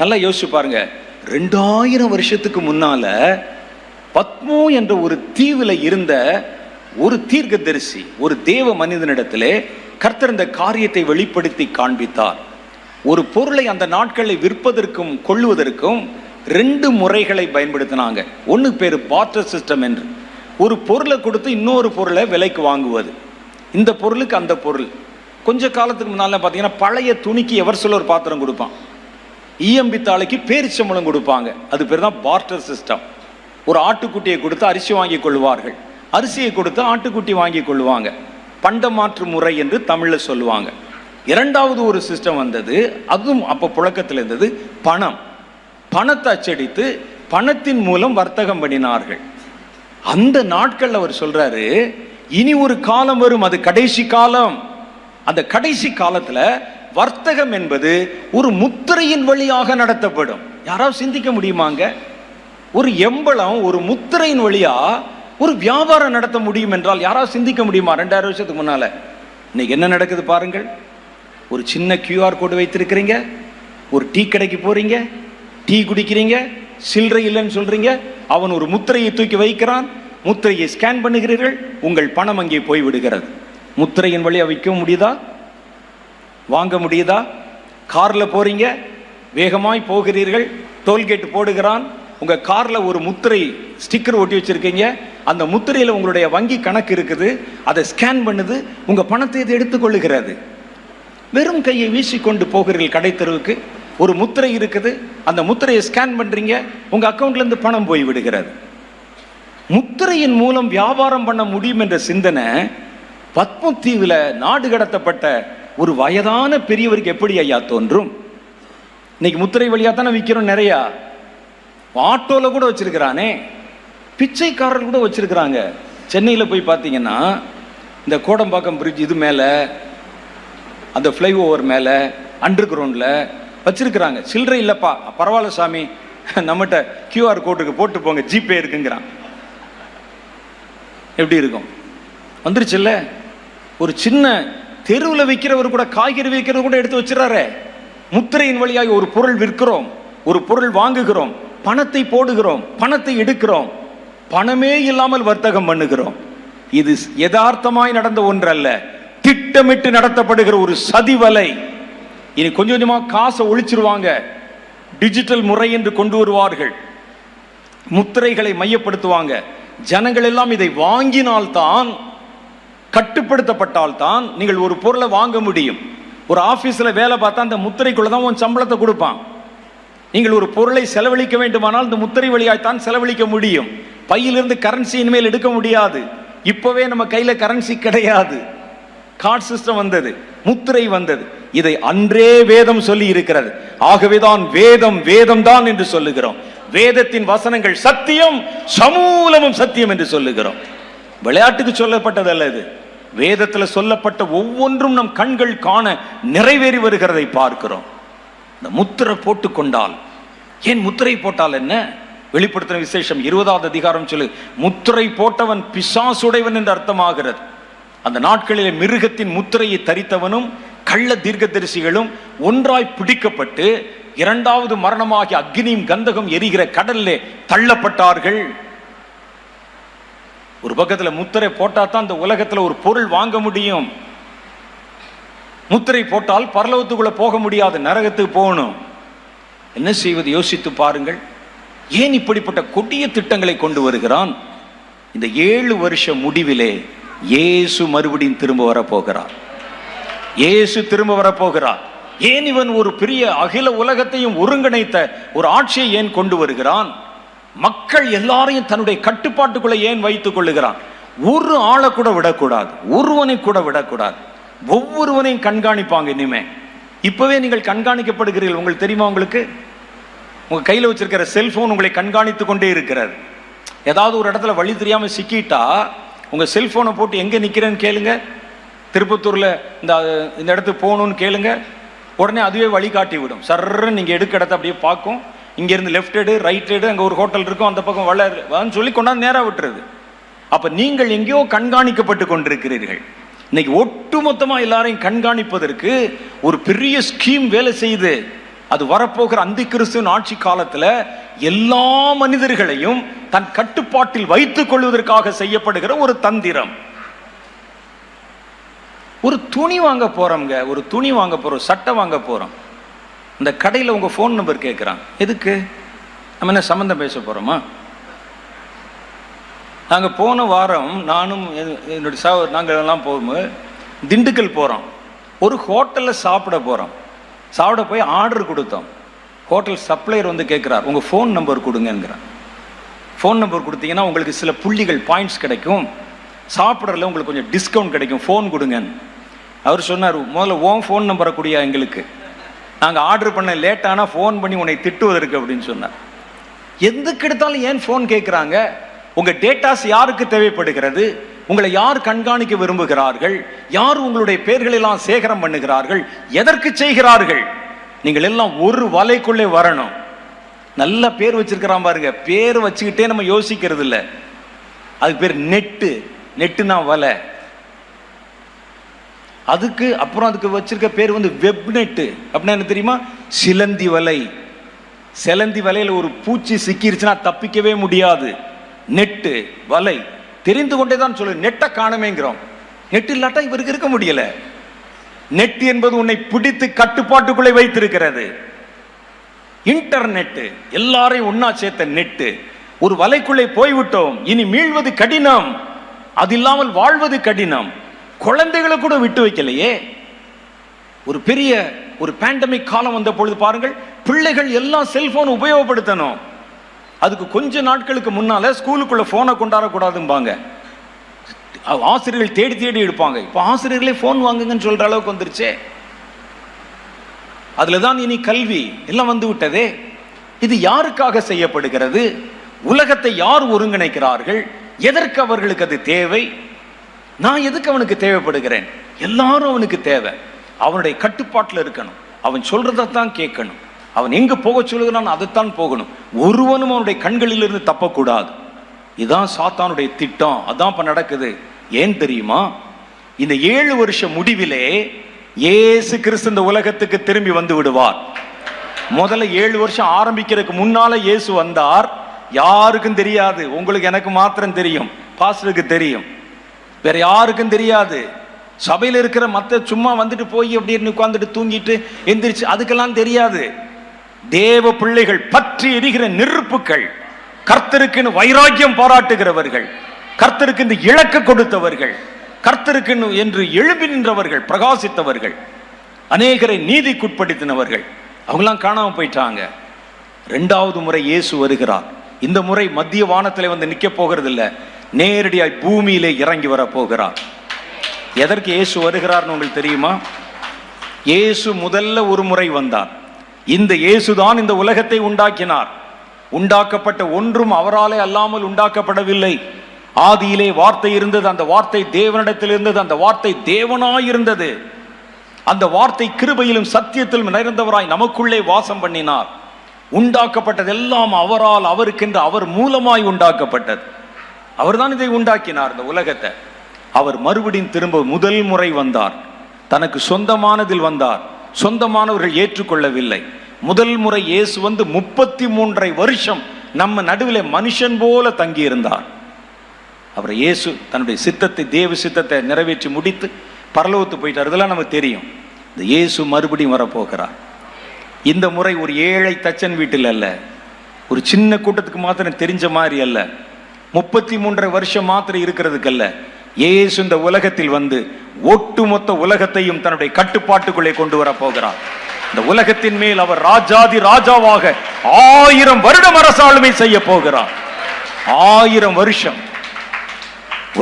நல்லா யோசிச்சு பாருங்க. 2000 வருஷத்துக்கு முன்னால பத்மோ என்ற ஒரு தீவுல இருந்த ஒரு தீர்க்கதரிசி, ஒரு தேவ மனிதனிடத்திலே கர்த்தர் இந்த காரியத்தை வெளிப்படுத்தி காண்பித்தார். ஒரு பொருளை அந்த நாட்களை விற்பதற்கும் கொள்ளுவதற்கும் 2 முறைகளை பயன்படுத்தினாங்க. ஒன்று பேர் பார்ட்டர் சிஸ்டம் என்று. ஒரு பொருளை கொடுத்து இன்னொரு பொருளை விலைக்கு வாங்குவது. இந்த பொருளுக்கு அந்த பொருள். கொஞ்ச காலத்துக்கு முன்னால பார்த்தீங்கன்னா பழைய துணிக்கு எவர் சொல்ல ஒரு பாத்திரம் கொடுப்பான், ஈயம்பி தாளைக்கு பேரிச்சம்பளம் கொடுப்பாங்க. அது பேர் தான் பார்ட்டர் சிஸ்டம். ஒரு ஆட்டுக்குட்டியை கொடுத்து அரிசி வாங்கி கொள்வார்கள், அரிசியை கொடுத்து ஆட்டுக்குட்டி வாங்கி கொள்வாங்க. பண்டமாற்று முறை என்று தமிழில் சொல்லுவாங்க. இரண்டாவது ஒரு சிஸ்டம் வந்தது, அதுவும் அப்போ புழக்கத்தில் இருந்தது. பணம். பணத்தை அச்சடித்து பணத்தின் மூலம் வர்த்தகம் பண்ணினார்கள். அந்த நாட்கள் அவர் சொல்றாரு, இனி ஒரு காலம் வரும், அது கடைசி காலம். அந்த கடைசி காலத்துல வர்த்தகம் என்பது ஒரு முத்திரையின் வழியாக நடத்தப்படும். யாராவது சிந்திக்க முடியுமாங்க? ஒரு எம்பளம் ஒரு முத்திரையின் வழியா ஒரு வியாபாரம் நடத்த முடியும் என்றால் யாராவது சிந்திக்க முடியுமா? 2000 வருஷத்துக்கு முன்னால. இன்னைக்கு என்ன நடக்குது பாருங்கள். ஒரு சின்ன QR கோடு வைத்திருக்கிறீங்க, ஒரு டீ கடைக்கு போறீங்க, டீ குடிக்கிறீங்க, சில்லறை இல்லைன்னு சொல்றீங்க, அவன் ஒரு முத்திரையை தூக்கி வைக்கிறான், முத்திரையை ஸ்கேன் பண்ணுகிறீர்கள், உங்கள் பணம் அங்கே போய் விடுகிறது. முத்திரையின் வழியா விற்க முடியுதா? வாங்க முடியுதா? கார்ல போறீங்க, வேகமாய் போகிறீர்கள், டோல்கேட் போடுகிறான், உங்க கார்ல ஒரு முத்திரை ஸ்டிக்கர் ஒட்டி வச்சிருக்கீங்க, அந்த முத்திரையில உங்களுடைய வங்கி கணக்கு இருக்குது, அதை ஸ்கேன் பண்ணுது, உங்க பணத்தை இது எடுத்துக்கொள்ளுகிறது. வெறும் கையை வீசிக்கொண்டு போகிறீர்கள் கடை தெருவுக்கு, ஒரு முத்திரை இருக்குது, அந்த முத்திரையை ஸ்கேன் பண்றீங்க, உங்க அக்கௌண்ட்ல இருந்து பணம் போய் விடுகிறது. முத்திரையின் மூலம் வியாபாரம் பண்ண முடியும் என்ற சிந்தனை பத்ம தீவுல நாடு கடத்தப்பட்ட ஒரு வயதான பெரியவருக்கு எப்படி ஐயா தோன்றும்? இன்னைக்கு முத்திரை வழியா தானே விற்கிறோம். நிறையா ஆட்டோல கூட வச்சிருக்கிறானே, பிச்சைக்காரர்கள் கூட வச்சிருக்கிறாங்க. சென்னையில் போய் பார்த்தீங்கன்னா இந்த கோடம்பாக்கம் பிரிட்ஜ் இது மேலே, அந்த ஃப்ளைஓவர் மேலே, அண்டர் கிரவுண்டில் வச்சிருக்கிறாங்க. சில்லறை இல்லைப்பா, பரவாயில்ல சாமி, நம்மகிட்ட QR கோட்டுக்கு போட்டு போங்க, ஜிபே இருக்குங்கிறான். எப்படி இருக்கும்? வந்துருச்சுல்ல. ஒரு சின்ன தெருவில் விற்கிறவர் கூட, காய்கறி விற்கிறவர் கூட எடுத்து வச்சிடறாரு. முத்திரையின் வழியாக ஒரு பொருள் விற்கிறோம், ஒரு பொருள் வாங்குகிறோம், பணத்தை போடுகிறோம், பணத்தை எடுக்கிறோம், பணமே இல்லாமல் வர்த்தகம் பண்ணுகிறோம். இது யதார்த்தமாய் நடந்த ஒன்றல்ல, திட்டமிட்டு நடத்தப்படுகிற ஒரு சதிவலை. இனி கொஞ்சம் கொஞ்சமா காசை ஒழிச்சிருவாங்க, டிஜிட்டல் முறை என்று கொண்டு வருவார்கள், முத்திரைகளை மையப்படுத்துவாங்க. ஜனங்கள் எல்லாம் இதை வாங்கினால்தான், கட்டுப்படுத்தப்பட்டால்தான் நீங்கள் ஒரு பொருளை வாங்க முடியும். ஒரு ஆபீஸ்ல வேலை பார்த்தா அந்த முத்திரைக்குள்ளதான் உன் சம்பளத்தை கொடுப்பான். நீங்கள் ஒரு பொருளை செலவழிக்க வேண்டுமானால் இந்த முத்திரை வழியாய்த்தான் செலவழிக்க முடியும். பையிலிருந்து கரன்சி இனிமேல் எடுக்க முடியாது. இப்பவே நம்ம கையில கரன்சி கிடையாது. கார்டு சிஸ்டம் வந்தது, முத்திரை வந்தது. இதை அன்றே வேதம் சொல்லி இருக்கிறது. ஆகவேதான் வேதம் வேதம் தான் என்று சொல்லுகிறோம். வேதத்தின் வசனங்கள் சத்தியம், சமூலமும் சத்தியம் என்று சொல்லுகிறோம். விளையாட்டுக்கு சொல்லப்பட்டதல்ல இது. வேதத்துல சொல்லப்பட்ட ஒவ்வொன்றும் நம் கண்கள் காண நிறைவேறி வருகிறதை பார்க்கிறோம். இந்த முத்திரை போட்டுக்கொண்டால், ஏன் முத்திரை போட்டால் என்ன? வெளிப்படுத்தின விசேஷம் 20வது அதிகாரம் சொல்லு, முத்திரை போட்டவன் பிசாசுடையவன் என்று அர்த்தமாகிறது. அந்த நாட்களிலே மிருகத்தின் முத்திரையை தரித்தவனும் கள்ள தீர்க்கதரிசிகளும் ஒன்றாய் பிடிக்கப்பட்டு 2வது மரணமாகி அக்னியும் கந்தகம் எரிகிற கடல்லே தள்ளப்பட்டார்கள். ஒரு பக்கத்தில் முத்திரை போட்டா தான் இந்த உலகத்தில் ஒரு பொருள் வாங்க முடியும். முத்திரை போட்டால் பரலோகத்துக்குள்ள போக முடியாது, நரகத்துக்கு போகணும். என்ன செய்வது? யோசித்து பாருங்கள். ஏன் இப்படிப்பட்ட கொடிய திட்டங்களை கொண்டு வருகிறான்? இந்த 7 வருஷ முடிவிலே இயேசு மறுபடியும் திரும்ப வரப்போகிறார். இயேசு திரும்ப வரப்போகிறார். ஏன் இவன் ஒரு பெரிய அகில உலகத்தையும் ஒருங்கிணைத்த ஒரு ஆட்சியை ஏன் கொண்டு வருகிறான்? மக்கள் எல்லாரையும் தன்னுடைய கட்டுப்பாட்டுக்குள்ள ஏன் வைத்துக் கொள்ளுகிறான்? ஒரு ஆளை கூட விடக்கூடாது, ஒருவனை கூட விடக்கூடாது. ஒவ்வொருவனையும் கண்காணிப்பாங்க. இனிமே இப்பவே நீங்கள் கண்காணிக்கப்படுகிறீர்கள். உங்களுக்கு தெரியுமா? உங்களுக்கு உங்க கையில வச்சிருக்கிற செல்போன் உங்களை கண்காணித்து கொண்டே இருக்கிறது. ஏதாவது ஒரு இடத்துல வழி தெரியாம சிக்கிட்டா உங்க செல்போனை போட்டு எங்க நிக்கிறேன்னு கேளுங்க. திருப்பத்தூர்ல இந்த இடத்துக்கு போகணும்னு கேளுங்க, உடனே அதுவே வழிகாட்டி விடும். சர்ன்னு நீங்க எடுக்க இடத்த அப்படியே பார்க்கும். இங்க இருந்து லெஃப்ட் எடு, ரைட் எடு, அங்க ஒரு ஹோட்டல் இருக்கும், அந்த பக்கம் வளன்னு சொல்லி கொண்டாந்து நேரா விட்டுறது. அப்ப நீங்கள் எங்கேயோ கண்காணிக்கப்பட்டு கொண்டிருக்கிறீர்கள். இன்னைக்கு ஒட்டுமொத்தமா எல்லாரையும் கண்காணிப்பதற்கு ஒரு பெரிய ஸ்கீம் வேலை செய்யுது. அது வரப்போகிற அந்தி கிறிஸ்துவின் ஆட்சி காலத்துல எல்லா மனிதர்களையும் தன் கட்டுப்பாட்டில் வைத்துக் கொள்வதற்காக செய்யப்படுகிற ஒரு தந்திரம். ஒரு துணி வாங்க போறோம்ங்க, ஒரு துணி வாங்க போறோம், சட்டை வாங்க போறோம். இந்த கடையில் உங்க போன் நம்பர் கேட்கிறான். எதுக்கு? நம்ம என்ன சம்பந்தம் பேச போறோமா? நாங்கள் போன வாரம் நானும் என்னுடைய நாங்கள் எல்லாம் போகும்போது திண்டுக்கல் போகிறோம். ஒரு ஹோட்டலில் சாப்பிட போகிறோம். சாப்பிட போய் ஆர்டர் கொடுத்தோம். ஹோட்டல் சப்ளையர் வந்து கேட்குறார், உங்கள் ஃபோன் நம்பர் கொடுங்கிறார். ஃபோன் நம்பர் கொடுத்தீங்கன்னா உங்களுக்கு சில புள்ளிகள் பாயிண்ட்ஸ் கிடைக்கும், சாப்பிட்றதுல உங்களுக்கு கொஞ்சம் டிஸ்கவுண்ட் கிடைக்கும், ஃபோன் கொடுங்கன்னு. அவர் சொன்னார், முதல்ல ஓன் ஃபோன் நம்பரை கூடிய எங்களுக்கு, நாங்கள் ஆர்டர் பண்ண லேட்டானால் ஃபோன் பண்ணி உன்னை திட்டுவதற்கு அப்படின்னு சொன்னார். எதுக்கு எடுத்தாலும் ஏன் ஃபோன் கேட்குறாங்க? உங்கள் டேட்டாஸ் யாருக்கு தேவைப்படுகிறது? உங்களை யார் கண்காணிக்க விரும்புகிறார்கள்? யார் உங்களுடைய பெயர்களெல்லாம் சேகரம் பண்ணுகிறார்கள்? எதற்கு செய்கிறார்கள்? நீங்கள் எல்லாம் ஒரு வலைக்குள்ளே வரணும். நல்ல பேர் வச்சிருக்கிறான் பாருங்க, பேர் வச்சுக்கிட்டே நம்ம யோசிக்கிறது இல்லை. அதுக்கு பேர் நெட்டு. நெட்டுனா வலை. அதுக்கு அப்புறம் அதுக்கு வச்சிருக்க பேர் வந்து வெப் நெட்டு. அப்படின்னா என்ன தெரியுமா? சிலந்தி வலை. சிலந்தி வலையில் ஒரு பூச்சி சிக்கிருச்சுன்னா தப்பிக்கவே முடியாது. நெட்டு வலை தெரிந்து கொண்டே தான் சொல்லு. நெட்டை காணமேங்கிறோம். நெட் இல்லாட்டா இவருக்கு இருக்க முடியல. நெட் என்பது உன்னை பிடித்து கட்டுப்பாட்டுக்குள்ளே வைத்திருக்கிறது. இன்டர்நெட் எல்லாரையும் ஒன்னா சேர்த்த நெட்டு. ஒரு வலைக்குள்ளே போய்விட்டோம், இனி மீள்வது கடினம். அது இல்லாமல் வாழ்வது கடினம். குழந்தைகளை கூட விட்டு வைக்கலையே. ஒரு பெரிய ஒரு பேண்டமிக் காலம் வந்த பொழுது பாருங்கள், பிள்ளைகள் எல்லாம் செல்போன் உபயோகப்படுத்தணும். அதுக்கு கொஞ்ச நாட்களுக்கு முன்னால ஸ்கூலுக்குள்ள போனை கொண்டாடக்கூடாதும்பாங்க. ஆசிரியர்கள் தேடி தேடி எடுப்பாங்க. இப்போ ஆசிரியர்களே போன் வாங்குங்கன்னு சொல்ற அளவுக்கு வந்துருச்சே. அதுலதான் இனி கல்வி எல்லாம் வந்து விட்டதே. இது யாருக்காக செய்யப்படுகிறது? உலகத்தை யார் ஒருங்கிணைக்கிறார்கள்? எதற்கு அவர்களுக்கு அது தேவை? நான் எதுக்கு அவனுக்கு தேவைப்படுகிறேன்? எல்லாரும் அவனுக்கு தேவை. அவனுடைய கட்டுப்பாட்டில் இருக்கணும். அவன் சொல்றதான் கேட்கணும். அவன் எங்க போக சொல்லுகிறான் அதைத்தான் போகணும். ஒருவனும் அவனுடைய கண்களில் இருந்து தப்பக்கூடாது. இதுதான் சாத்தானுடைய திட்டம். அதான் இப்ப நடக்குது. ஏன் தெரியுமா? இந்த 7 வருஷ முடிவிலே இயேசு கிறிஸ்து இந்த உலகத்துக்கு திரும்பி வந்து விடுவார். முதல்ல 7 வருஷம் ஆரம்பிக்கிறதுக்கு முன்னால இயேசு வந்தார். யாருக்கும் தெரியாது. உங்களுக்கு எனக்கு மாத்திரம் தெரியும், பாஸ்டருக்கு தெரியும், வேற யாருக்கும் தெரியாது. சபையில் இருக்கிற மற்ற சும்மா வந்துட்டு போய் அப்படின்னு உட்கார்ந்துட்டு தூங்கிட்டு எந்திரிச்சு அதுக்கெல்லாம் தெரியாது. தேவ பிள்ளைகள் பற்றி எரிகிற நெருப்புகள், கர்த்தருக்கு வைராக்கியம் பாராட்டுகிறவர்கள், கர்த்தருக்கு இந்த இலக்கு கொடுத்தவர்கள், கர்த்தருக்கு என்று எழுப்பி நின்றவர்கள், பிரகாசித்தவர்கள், அநேகரை நீதிக்குட்படுத்தினவர்கள், அவங்களாம் காணாம போயிட்டாங்க. 2வது முறை இயேசு வருகிறார். இந்த முறை மத்திய வானத்தில் வந்து நிக்க போகிறது இல்லை, நேரடியாய் பூமியிலே இறங்கி வர போகிறார். எதற்கு இயேசு வருகிறார்னு உங்களுக்கு தெரியுமா? இயேசு முதல்ல ஒரு முறை வந்தார். இந்த இயேசுதான் இந்த உலகத்தை உண்டாக்கினார். உண்டாக்கப்பட்ட ஒன்றும் அவராலே அல்லாமல் உண்டாக்கப்படவில்லை. ஆதியிலே வார்த்தை இருந்தது, அந்த வார்த்தை தேவனிடத்தில் இருந்தது, அந்த வார்த்தை தேவனாய் இருந்தது. அந்த வார்த்தை கிருபையிலும் சத்தியத்திலும் நிறைந்தவராய் நமக்குள்ளே வாசம் பண்ணினார். உண்டாக்கப்பட்டதெல்லாம் அவரால், அவருக்கென்று, அவர் மூலமாய் உண்டாக்கப்பட்டது. அவர்தான் இதை உண்டாக்கினார் இந்த உலகத்தை. அவர் மறுபடியும் திரும்ப முதல் முறை வந்தார். தனக்கு சொந்தமானதில் வந்தார். சொந்தமானவர்கள் ஏற்றுக்கொள்ளவில்லை. முதல் முறை இயேசு வந்து 33 வருஷம் நம்ம நடுவில் மனுஷன் போல தங்கி இருந்தார். அவர் இயேசு தன்னுடைய சித்தத்தை, தேவ சித்தத்தை நிறைவேற்றி முடித்து பரலோகத்து போயிட்டார். இதெல்லாம் நமக்கு தெரியும். இந்த இயேசு மறுபடியும் வரப்போகிறார். இந்த முறை ஒரு ஏழை தச்சன் வீட்டில் அல்ல, ஒரு சின்ன கூட்டத்துக்கு மாத்திரம் தெரிஞ்ச மாதிரி அல்ல, 33 வருஷம் மாத்திரம் இருக்கிறதுக்கு அல்ல. இயேசு இந்த உலகத்தில் வந்து ஒட்டுமொத்த உலகத்தையும் தன்னுடைய கட்டுப்பாட்டுக்குள்ளே கொண்டு வர போகிறார். இந்த உலகத்தின் மேல் அவர் ராஜாதி ராஜாவாக 1000 வருடம் அரசாளுமை செய்ய போகிறார். 1000 வருஷம்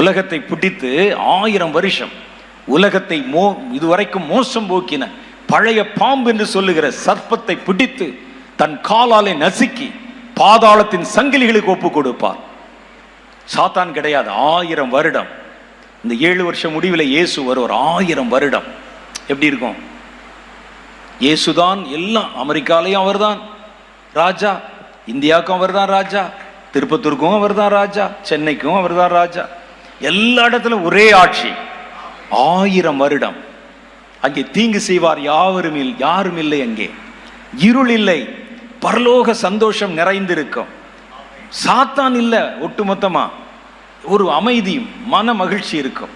உலகத்தை பிடித்து 1000 வருஷம் உலகத்தை இதுவரைக்கும் மோசம் போக்கின பழைய பாம்பு என்று சொல்லுகிற சர்ப்பத்தை பிடித்து தன் காலாலே நசுக்கி பாதாளத்தின் சங்கிலிகளுக்கு ஒப்பு கொடுப்பார். சாத்தான் கிடையாது. 1000 வருடம். இந்த 7 வருஷம் முடிவில் இயேசு வருவார். 1000 வருடம் எப்படி இருக்கும்? இயேசுதான் எல்லாம். அமெரிக்காலையும் அவர் தான் ராஜா, இந்தியாவுக்கும் அவர் தான் ராஜா, திருப்பத்தூருக்கும் அவர் தான் ராஜா, சென்னைக்கும் அவர் தான் ராஜா. எல்லா இடத்திலும் ஒரே ஆட்சி. 1000 வருடம். அங்கே தீங்கு செய்வார் யாரும் இல்லை. அங்கே இருள் இல்லை, பரலோக சந்தோஷம் நிறைந்திருக்கும். சாத்தான் இல்லை, ஒட்டுமொத்தமா ஒரு அமைதியும் மன மகிழ்ச்சி இருக்கும்.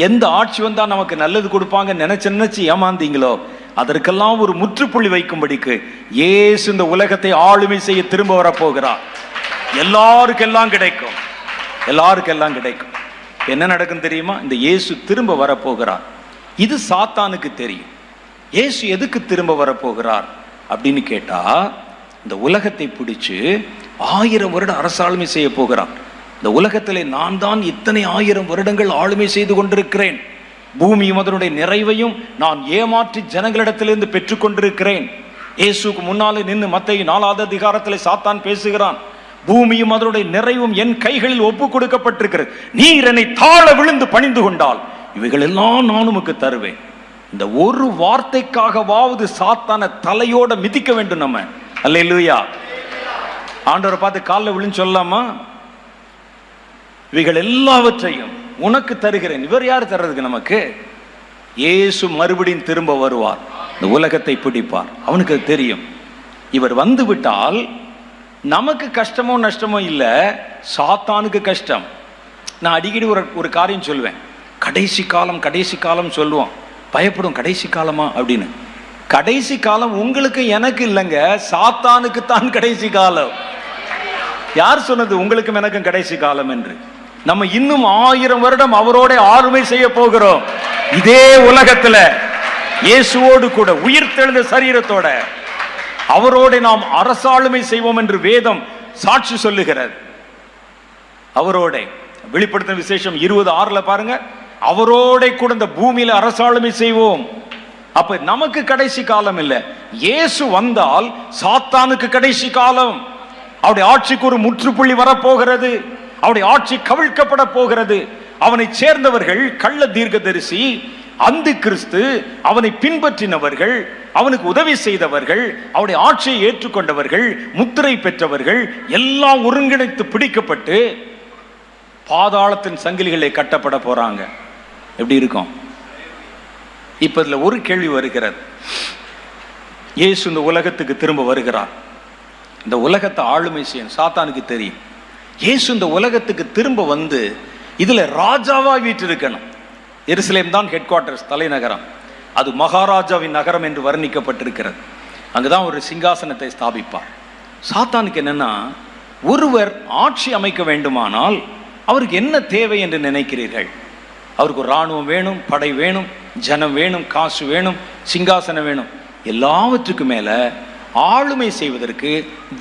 எந்த ஆட்சி வந்தா நமக்கு நல்லது கொடுப்பாங்க நினைச்சு ஏமாந்தீங்களோ அதற்கெல்லாம் ஒரு முற்றுப்புள்ளி வைக்கும்படிக்கு இயேசு இந்த உலகத்தை ஆளுமை செய்ய திரும்ப வரப்போகிறார். எல்லாருக்கெல்லாம் கிடைக்கும், எல்லாருக்கெல்லாம் கிடைக்கும். என்ன நடக்கும் தெரியுமா? இந்த இயேசு திரும்ப வரப்போகிறார். இது சாத்தானுக்கு தெரியும். இயேசு எதுக்கு திரும்ப வரப்போகிறார் அப்படின்னு கேட்டா, இந்த உலகத்தை பிடிச்சு 1000 வருட அரசாளுமை செய்ய போகிறார். இந்த உலகத்திலே நான் தான் இத்தனை 1000 வருடங்கள் ஆளுமை செய்து கொண்டிருக்கிறேன், பூமியும் அதனுடைய நிறைவையும் நான் ஏமாற்றி ஜனங்களிடத்திலிருந்து பெற்றுக் கொண்டிருக்கிறேன். இயேசுக்கு முன்னாலே நின்று மத்தேயு 4வது அதிகாரத்தில் சாத்தான் பேசுகிறான், பூமியும் அதனுடைய நிறைவும் என் கைகளில் ஒப்பு கொடுக்கப்பட்டிருக்கிறது, நீர் என்னை தாழ விழுந்து பணிந்து கொண்டால் இவைகள் எல்லாம் நான் உமக்கு தருவேன். இந்த ஒரு வார்த்தைக்காகவாவது சாத்தான தலையோட மிதிக்க வேண்டும் நம்ம. அல்லேலூயா. ஆண்டவரை பார்த்து காலில் விழுந்து சொல்லலாமா? இவைகள் எல்லாவற்றையும் உனக்கு தருகிறேன். இவர் யார் தர்றதுக்கு நமக்கு? இயேசு மறுபடியும் திரும்ப வருவார், இந்த உலகத்தை பிடிப்பார். அவனுக்கு அது தெரியும். இவர் வந்து விட்டால் நமக்கு கஷ்டமோ நஷ்டமோ இல்லை, சாத்தானுக்கு கஷ்டம். நான் அடிக்கடி ஒரு காரியம் சொல்லுவேன், கடைசி காலம் கடைசி காலம் சொல்லுவோம், பயப்படும் கடைசி காலமா அப்படின்னு. கடைசி காலம் உங்களுக்கு எனக்கு இல்லைங்க, சாத்தானுக்கு தான் கடைசி காலம். யார் சொன்னது உங்களுக்கும் எனக்கும் கடைசி காலம் என்று? நம்ம இன்னும் 1000 வருடம் அவரோட ஆளுமை செய்ய போகிறோம். இதே உலகத்துல இயேசுவோடு கூட உயிர்த்தெழுந்த சரீரத்தோட அவரோட நாம் அரசாளுமை செய்வோம் என்று வேதம் சாட்சி சொல்லுகிறது. அவரோட வெளிப்படுத்தின விசேஷம் 20:6 பாருங்க, அவரோட கூட இந்த பூமியில அரசாளுமை செய்வோம். அப்ப நமக்கு கடைசி காலம் இல்லை. இயேசு வந்தால் சாத்தானுக்கு கடைசி காலம். அவருடைய ஆட்சிக்கு ஒரு முற்றுப்புள்ளி வரப்போகிறது. அவருடைய ஆட்சி கவிழ்க்கப்பட போகிறது. அவனை சேர்ந்தவர்கள் கள்ள தீர்க்கதரிசி, அந்தி கிறிஸ்து, அவனை பின்பற்றினவர்கள், அவனுக்கு உதவி செய்தவர்கள், அவருடைய ஆட்சியை ஏற்றுக்கொண்டவர்கள், முத்திரை பெற்றவர்கள் எல்லாம் ஒருங்கிணைத்து பிடிக்கப்பட்டு பாதாளத்தின் சங்கிலிகளை கட்டப்பட போறாங்க. எப்படி இருக்கும்? இப்ப இதுல ஒரு கேள்வி வருகிறது. இயேசு இந்த உலகத்துக்கு திரும்ப வருகிறார், இந்த உலகத்தை ஆளுமை செய்யும். சாத்தானுக்கு தெரியும் இயேசு இந்த உலகத்துக்கு திரும்ப வந்து இதுல ராஜாவா வீற்றிருக்கணும். எருசலேம் தான் ஹெட் குவார்டர்ஸ், தலைநகரம். அது மகாராஜாவின் நகரம் என்று வர்ணிக்கப்பட்டிருக்கிறது. அங்குதான் ஒரு சிங்காசனத்தை ஸ்தாபிப்பார். சாத்தானுக்கு என்னன்னா, ஒருவர் ஆட்சி அமைக்க வேண்டுமானால் அவருக்கு என்ன தேவை என்று நினைக்கிறீர்கள்? அவருக்கு ஒரு இராணுவம் வேணும், படை வேணும், ஜனம் வேணும், காசு வேணும், சிங்காசனம் வேணும். எல்லாவற்றுக்கும் மேல ஆளுமை செய்வதற்கு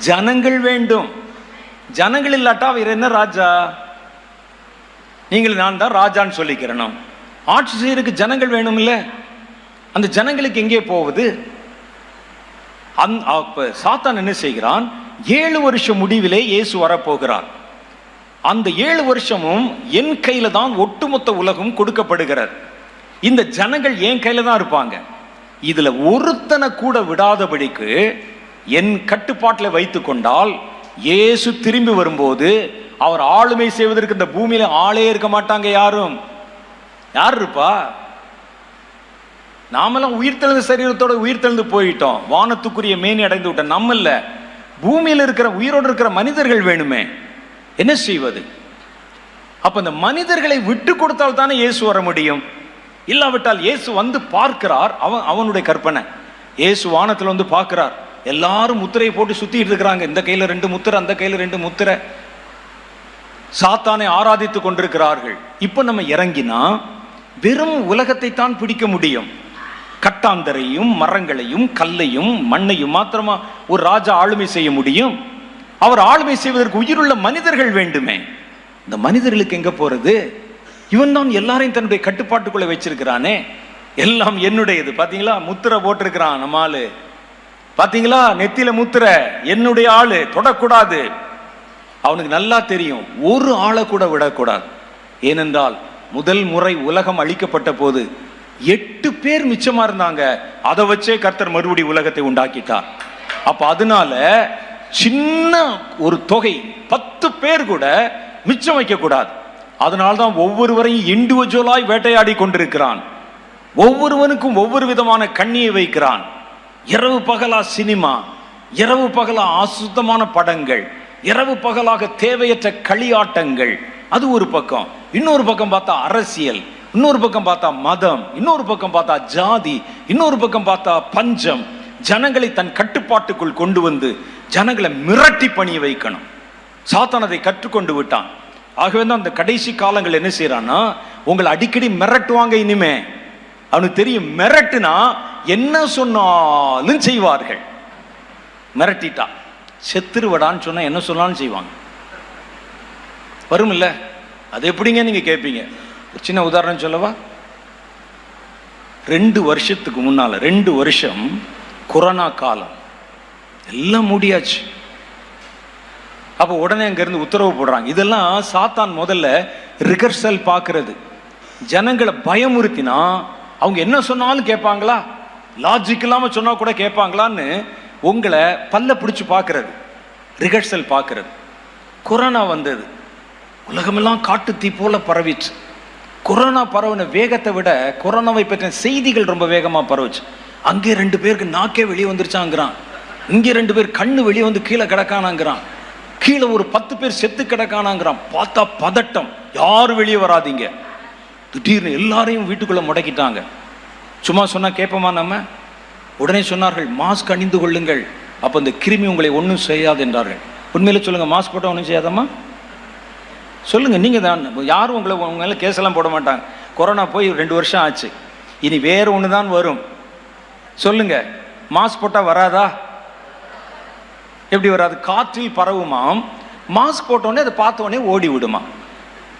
ஜனங்கள் வேண்டும். ஜனங்கள் இல்லாட்டா அவர் என்ன ராஜா? நீங்கள் நான் தான் ராஜான்னு சொல்லிக்கிறணும். ஆட்சி செய்யறதுக்கு ஜனங்கள் வேணும் இல்ல? அந்த ஜனங்களுக்கு எங்கே போவது? சாத்தான் என்ன செய்கிறான்? 7 வருஷம் முடிவிலே இயேசு வரப்போகிறார். அந்த 7 வருஷமும் என் கையில தான் ஒட்டுமொத்த உலகம் கொடுக்கப்படுகிறது. இந்த ஜனங்கள் என் கையில தான் இருப்பாங்க. இதுல ஒருத்தனை கூட விடாதபடிக்கு என் கட்டுப்பாட்டில் வைத்து கொண்டால் இயேசு திரும்பி வரும்போது அவர் ஆளுமை செய்வதற்கு இந்த பூமியில ஆளே இருக்க மாட்டாங்க. யாரும் யார் இருப்பா? நாமெல்லாம் உயிர்த்தெழுந்த சரீரத்தோட உயிர்த்தெழுந்து போயிட்டோம், வானத்துக்குரிய மேனி அடைந்து விட்டோம். நம்ம இல்ல, பூமியில் இருக்கிற உயிரோடு இருக்கிற மனிதர்கள் வேணுமே. என்ன செய்வது? அப்ப இந்த மனிதர்களை விட்டு கொடுத்தால் தானே இயேசு வர முடியும். இல்லாவிட்டால் இயேசு வந்து பார்க்கிறார். அவனுடைய கற்பனை. இயேசு வானத்தில் வந்து பார்க்கிறார். எல்லாரும் முத்திரையை போட்டு சுத்திட்டு இருக்கிறாங்க. இந்த கையில 2 முத்திரை, அந்த கையில 2 முத்திரை. சாத்தானை ஆராதித்து கொண்டிருக்கிறார்கள். இப்ப நம்ம இறங்கினா வெறும் உலகத்தை தான் பிடிக்க முடியும். கட்டாந்தரையும் மரங்களையும் கல்லையும் மண்ணையும் மாத்திரமா ஒரு ராஜா ஆளுமை செய்ய முடியும்? அவர் ஆளுமை செய்வதற்கு உயிருள்ள மனிதர்கள் வேண்டுமே. இந்த மனிதர்களுக்கு எங்க போறது? இவன் தான் எல்லாரையும் தன்னுடைய கட்டுப்பாட்டுக்குள்ள வச்சிருக்கிறானே. எல்லாம் என்னுடையது. பாத்தீங்களா, முத்திரை போட்டிருக்கிறான் நம்ம ஆளு. பாத்தீங்களா, நெத்தியில முத்திரை, என்னுடைய ஆளு, தொடக்கூடாது. அவனுக்கு நல்லா தெரியும், ஒரு ஆளை கூட விடக்கூடாது. ஏனென்றால் முதல் முறை உலகம் அழிக்கப்பட்ட போது 8 பேர் மிச்சமா இருந்தாங்க. அதை வச்சே கர்த்தர் மறுபடி உலகத்தை உண்டாக்கிட்டார். அப்ப அதனால சின்ன ஒரு தொகை 10 பேர் கூட மிச்சம் வைக்க கூடாது. அதனால்தான் ஒவ்வொருவரையும் இண்டிவிஜுவலாய் வேட்டையாடி கொண்டிருக்கிறான். ஒவ்வொருவனுக்கும் ஒவ்வொரு விதமான கண்ணியை வைக்கிறான். இரவு பகலா சினிமா, இரவு பகலா அசுத்தமான படங்கள், இரவு பகலாக தேவையற்ற களியாட்டங்கள், அது ஒரு பக்கம். இன்னொரு பக்கம் பார்த்தா அரசியல், இன்னொரு பக்கம் பார்த்தா மதம், இன்னொரு பக்கம் பார்த்தா ஜாதி, இன்னொரு பக்கம் பார்த்தா பஞ்சம். ஜனங்களை தன் கட்டுப்பாட்டுக்குள் கொண்டு வந்து ஜனங்களை மிரட்டி பணிய வைக்கணும். சாத்தான் அதை கற்றுக்கொண்டு விட்டான். ஆகவே தான் அந்த கடைசி காலங்கள் என்ன செய்யறான்னா, உங்களை அடிக்கடி மிரட்டுவாங்க. இனிமே அவனுக்கு தெரியும், மிரட்டுனா என்ன சொன்னாலும் செய்வார்கள். மிரட்டிட்டா செத்துருவடான்னு சொன்னா என்ன சொன்னாலும் செய்வாங்க. வரும் இல்ல, அது எப்படிங்க நீங்க கேட்பீங்க. ஒரு சின்ன உதாரணம் சொல்லவா? 2 வருஷத்துக்கு முன்னால, 2 வருஷம் கொரோனா காலம், எல்லாம் மூடியாச்சு. அப்போ உடனே அங்கிருந்து உத்தரவு போடுறாங்க. இதெல்லாம் சாத்தான் முதல்ல ரிகர்சல் பார்க்கறது. ஜனங்களை பயமுறுத்தினா அவங்க என்ன சொன்னாலும் கேட்பாங்களா, லாஜிக் இல்லாம சொன்னா கூட கேட்பாங்களான்னு உங்களை பல்ல பிடிச்சு பார்க்கறது, ரிகர்சல் பார்க்கறது. கொரோனா வந்தது, உலகமெல்லாம் காட்டு தீ போல பரவிச்சு. கொரோனா பரவின வேகத்தை விட கொரோனாவை பற்றின செய்திகள் ரொம்ப வேகமாக பரவுச்சு. அங்கே 2 பேருக்கு நாக்கே வெளியே வந்துருச்சாங்கிறான், இங்கே 2 பேர் கண்ணு வெளியே வந்து கீழே கிடக்கானாங்கிறான், கீழே ஒரு 10 பேர் செத்து கிடக்கானாங்கிறான். பார்த்தா பதட்டம், யாரும் வெளியே வராதிங்க. திடீர்னு எல்லாரையும் வீட்டுக்குள்ள முடக்கிட்டாங்க. சும்மா சொன்னா கேட்போமா நம்ம? உடனே சொன்னார்கள், மாஸ்க் அணிந்து கொள்ளுங்கள், அப்போ இந்த கிருமி உங்களை ஒன்றும் செய்யாது என்றார்கள். உண்மையில சொல்லுங்க, மாஸ்க் போட்டால் ஒன்றும் செய்யாதம்மா? சொல்லுங்க, நீங்க தான். யாரும் உங்களை கேஸெல்லாம் போட மாட்டாங்க. கொரோனா போய் 2 வருஷம் ஆச்சு, இனி வேற ஒன்று தான் வரும். சொல்லுங்க, மாஸ்க் போட்டால் வராதா? எப்படி வராது? காற்றில் பரவுமாம். மாஸ்க் போட்டோடனே அதை பார்த்தோடனே ஓடி விடுமா.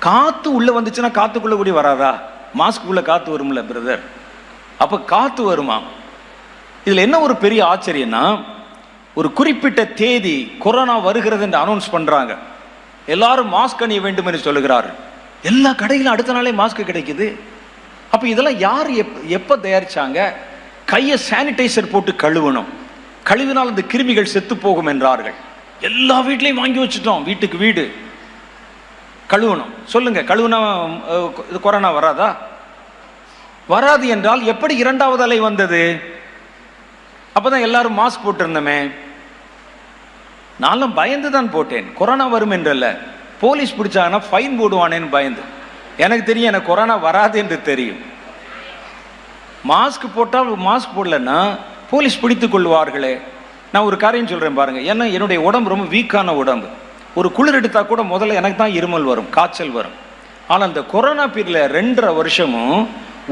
காற்று உள்ளே வந்துச்சுன்னா காற்றுக்குள்ளே கூடி வராதா? மாஸ்க்குள்ளே காற்று வரும்ல பிரதர். அப்போ காற்று வருமா. இதில் என்ன ஒரு பெரிய ஆச்சரியம்னா, ஒரு குறிப்பிட்ட தேதி கொரோனா வருகிறது என்று அனௌன்ஸ் பண்ணுறாங்க. எல்லாரும் மாஸ்க் அணிய வேண்டும் என்று சொல்லுகிறார்கள். எல்லா கடையிலும் அடுத்த நாளே மாஸ்க் கிடைக்குது. அப்போ இதெல்லாம் யார் எப்போ தயாரிச்சாங்க? கையை சானிடைசர் போட்டு கழுவணும், கழுவினால் அந்த கிருமிகள் செத்து போகும் என்றார்கள். எல்லா வீட்லையும் வாங்கி வச்சுட்டோம், வீட்டுக்கு வீடு கழுவணும். சொல்லுங்க, கழுவுனா இது கொரோனா வராதா? வராது என்றால் எப்படி 2வது அலை வந்தது? அப்பதான் எல்லாரும் மாஸ்க் போட்டிருந்தோமே. நானும் பயந்து தான் போட்டேன். கொரோனா வரும் என்றல்ல, போலீஸ் பிடிச்சாங்கன்னா ஃபைன் போடுவானேன்னு பயந்து. எனக்கு தெரியும், எனக்கு கொரோனா வராது என்று தெரியும். மாஸ்க் போட்டால், மாஸ்க் போடலன்னா போலீஸ் பிடித்து கொள்வார்களே. நான் ஒரு காரியம் சொல்றேன் பாருங்க. ஏன்னா என்னுடைய உடம்பு ரொம்ப வீக்கான உடம்பு. ஒரு குளிர் எடுத்தா கூட முதல்ல எனக்கு தான் இருமல் வரும், காய்ச்சல் வரும். ஆனால் அந்த கொரோனா பீரியட்ல 2.5 வருஷமும்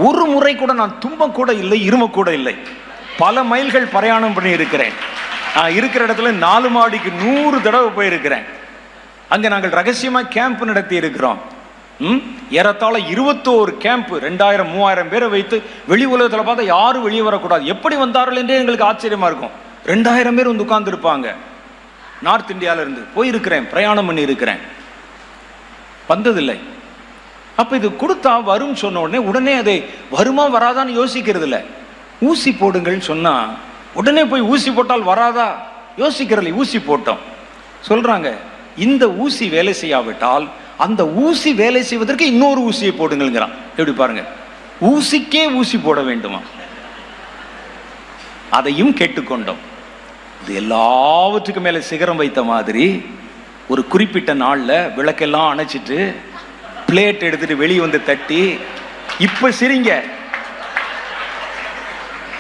ஒரு முறை கூட நான் தும்ப கூட இல்லை, இரும கூட இல்லை. பல மைல்கள் பிரயாணம் பண்ணி இருக்கிறேன். நான் இருக்கிற இடத்துல 4 மாடிக்கு 100 தடவை போயிருக்கிறேன். அங்கே நாங்கள் ரகசியமாக கேம்ப் நடத்தி இருக்கிறோம். ஏறத்தாழ 21 கேம்ப், 2000-3000 பேரை வைத்து. வெளி உலகத்தில் பார்த்தா யாரும் வெளியே வரக்கூடாது. எப்படி வந்தார்கள் என்றே எங்களுக்கு ஆச்சரியமா இருக்கும். 2000 பேர் வந்து உட்கார்ந்து இருப்பாங்க. நார்த் இந்தியாவில இருந்து போயிருக்கிறேன், பிரயாணம் பண்ணி இருக்கிறேன், வந்ததில்லை. அப்ப இது கொடுத்தா வரும் சொன்ன உடனே அதை வருமா வராதான்னு யோசிக்கிறது இல்லை. ஊசி போடுங்கள் சொன்னா உடனே போய் ஊசி போட்டால் வராதா யோசிக்கிறதில்லை. ஊசி போட்டோம் சொல்றாங்க. இந்த ஊசி வேலை செய்யாவிட்டால் அந்த ஊசி வேலை செய்வதற்கு இன்னொரு ஊசியை போடுங்கிறான். எப்படி பாருங்க, ஊசிக்கே ஊசி போட வேண்டுமா? அதையும் கேட்டுக்கொண்டோம். இது எல்லாவற்றுக்கும் மேல சிகரம் வைத்த மாதிரி ஒரு குறிப்பிட்ட நாள்ல விளக்கெல்லாம் அணைச்சிட்டு பிளேட் எடுத்துட்டு வெளியே வந்து தட்டி, இப்ப சிரிங்க,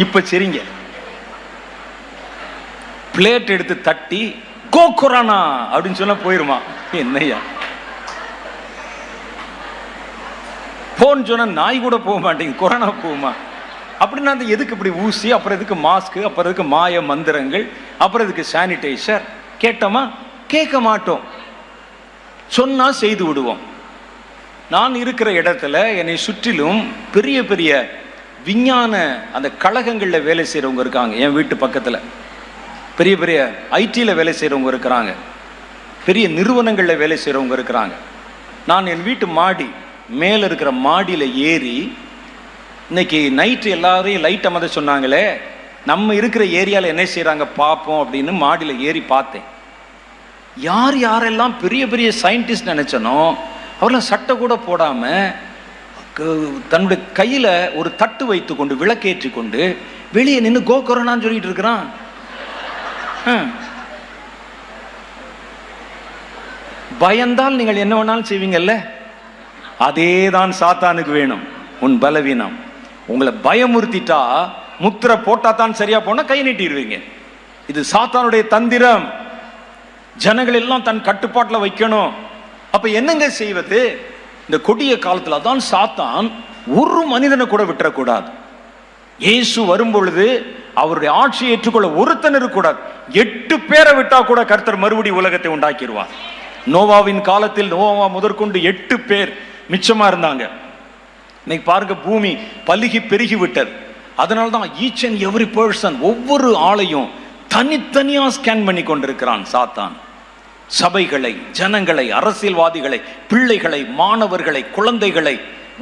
இப்ப சிரிங்க, பிளேட் எடுத்து தட்டி கோ கொரோனா அப்படின்னு சொன்னா போயிருமா? என்னையா போன்னு சொன்னா நாய் கூட போக மாட்டேங்குது, கொரோனா போகுமா? அப்படின்னா அந்த எதுக்கு இப்படி ஊசி, அப்புறம் எதுக்கு மாஸ்க், அப்புறம் எதுக்கு மாய மந்திரங்கள், அப்புறம் எதுக்கு சானிடைசர்? கேட்டோமா? கேட்க மாட்டோம். சொன்னா செய்து விடுவோம். நான் இருக்கிற இடத்துல என்னை சுற்றிலும் பெரிய பெரிய விஞ்ஞான அந்த கழகங்களில் வேலை செய்கிறவங்க இருக்காங்க. என் வீட்டு பக்கத்தில் பெரிய பெரிய ஐடியில் வேலை செய்கிறவங்க இருக்கிறாங்க, பெரிய நிறுவனங்களில் வேலை செய்கிறவங்க இருக்கிறாங்க. நான் என் வீட்டு மாடி மேலே இருக்கிற மாடியில் ஏறி, இன்னைக்கு நைட்டு எல்லாரையும் லைட் அமர்த்த சொன்னாங்களே, நம்ம இருக்கிற ஏரியாவில் என்ன செய்கிறாங்க பார்ப்போம் அப்படின்னு மாடியில் ஏறி பார்த்தேன். யார் யாரெல்லாம் பெரிய பெரிய சயின்டிஸ்ட் நினச்சனோ அவரெல்லாம் சட்டை கூட போடாமல் தன்னுடைய கையில் ஒரு தட்டு வைத்து கொண்டு, விளக்கேற்றி கொண்டு வெளியே நின்று கோ கொரோனான்னு சொல்லிட்டு இருக்கிறான். பயந்தால் நீங்கள் என்ன வேணாலும் செய்வீங்கல்ல, அதேதான் சாத்தானுக்கு வேணும். உன் பலவீனம். உங்களை பயமுறுத்திட்டா, முத்திரை போட்டா தான் சரியா போனா கை நீட்டிடுவீங்க. இது சாத்தானுடைய தந்திரம். ஜனங்கள் எல்லாம் தன் கட்டுப்பாட்டில் வைக்கணும். அப்ப என்னங்க செய்வது? இந்த கொடிய காலத்துல தான் சாத்தான் ஒரு மனிதனை கூட விட்டுறக்கூடாது. இயேசு வரும்பொழுது அவருடைய ஆட்சியை ஏற்றுக்கொள்ள ஒருத்தன் இருக்கக்கூடாது. 8 பேரை விட்டா கூட கர்த்தர் மறுபடி உலகத்தை உண்டாக்கிடுவார். நோவாவின் காலத்தில் நோவா முதற்கொண்டு 8 பேர் மிச்சமா இருந்தாங்க. இன்னைக்கு பாருங்க, பூமி பலுகி பெருகி விட்டது. அதனால்தான் ஈச் அண்ட் எவ்ரி பர்சன், ஒவ்வொரு ஆளையும் தனித்தனியா ஸ்கேன் பண்ணி கொண்டிருக்கிறான் சாத்தான். சபைகளை, ஜனங்களை, அரசியல்வாதிகளை, பிள்ளைகளை, மாணவர்களை, குழந்தைகளை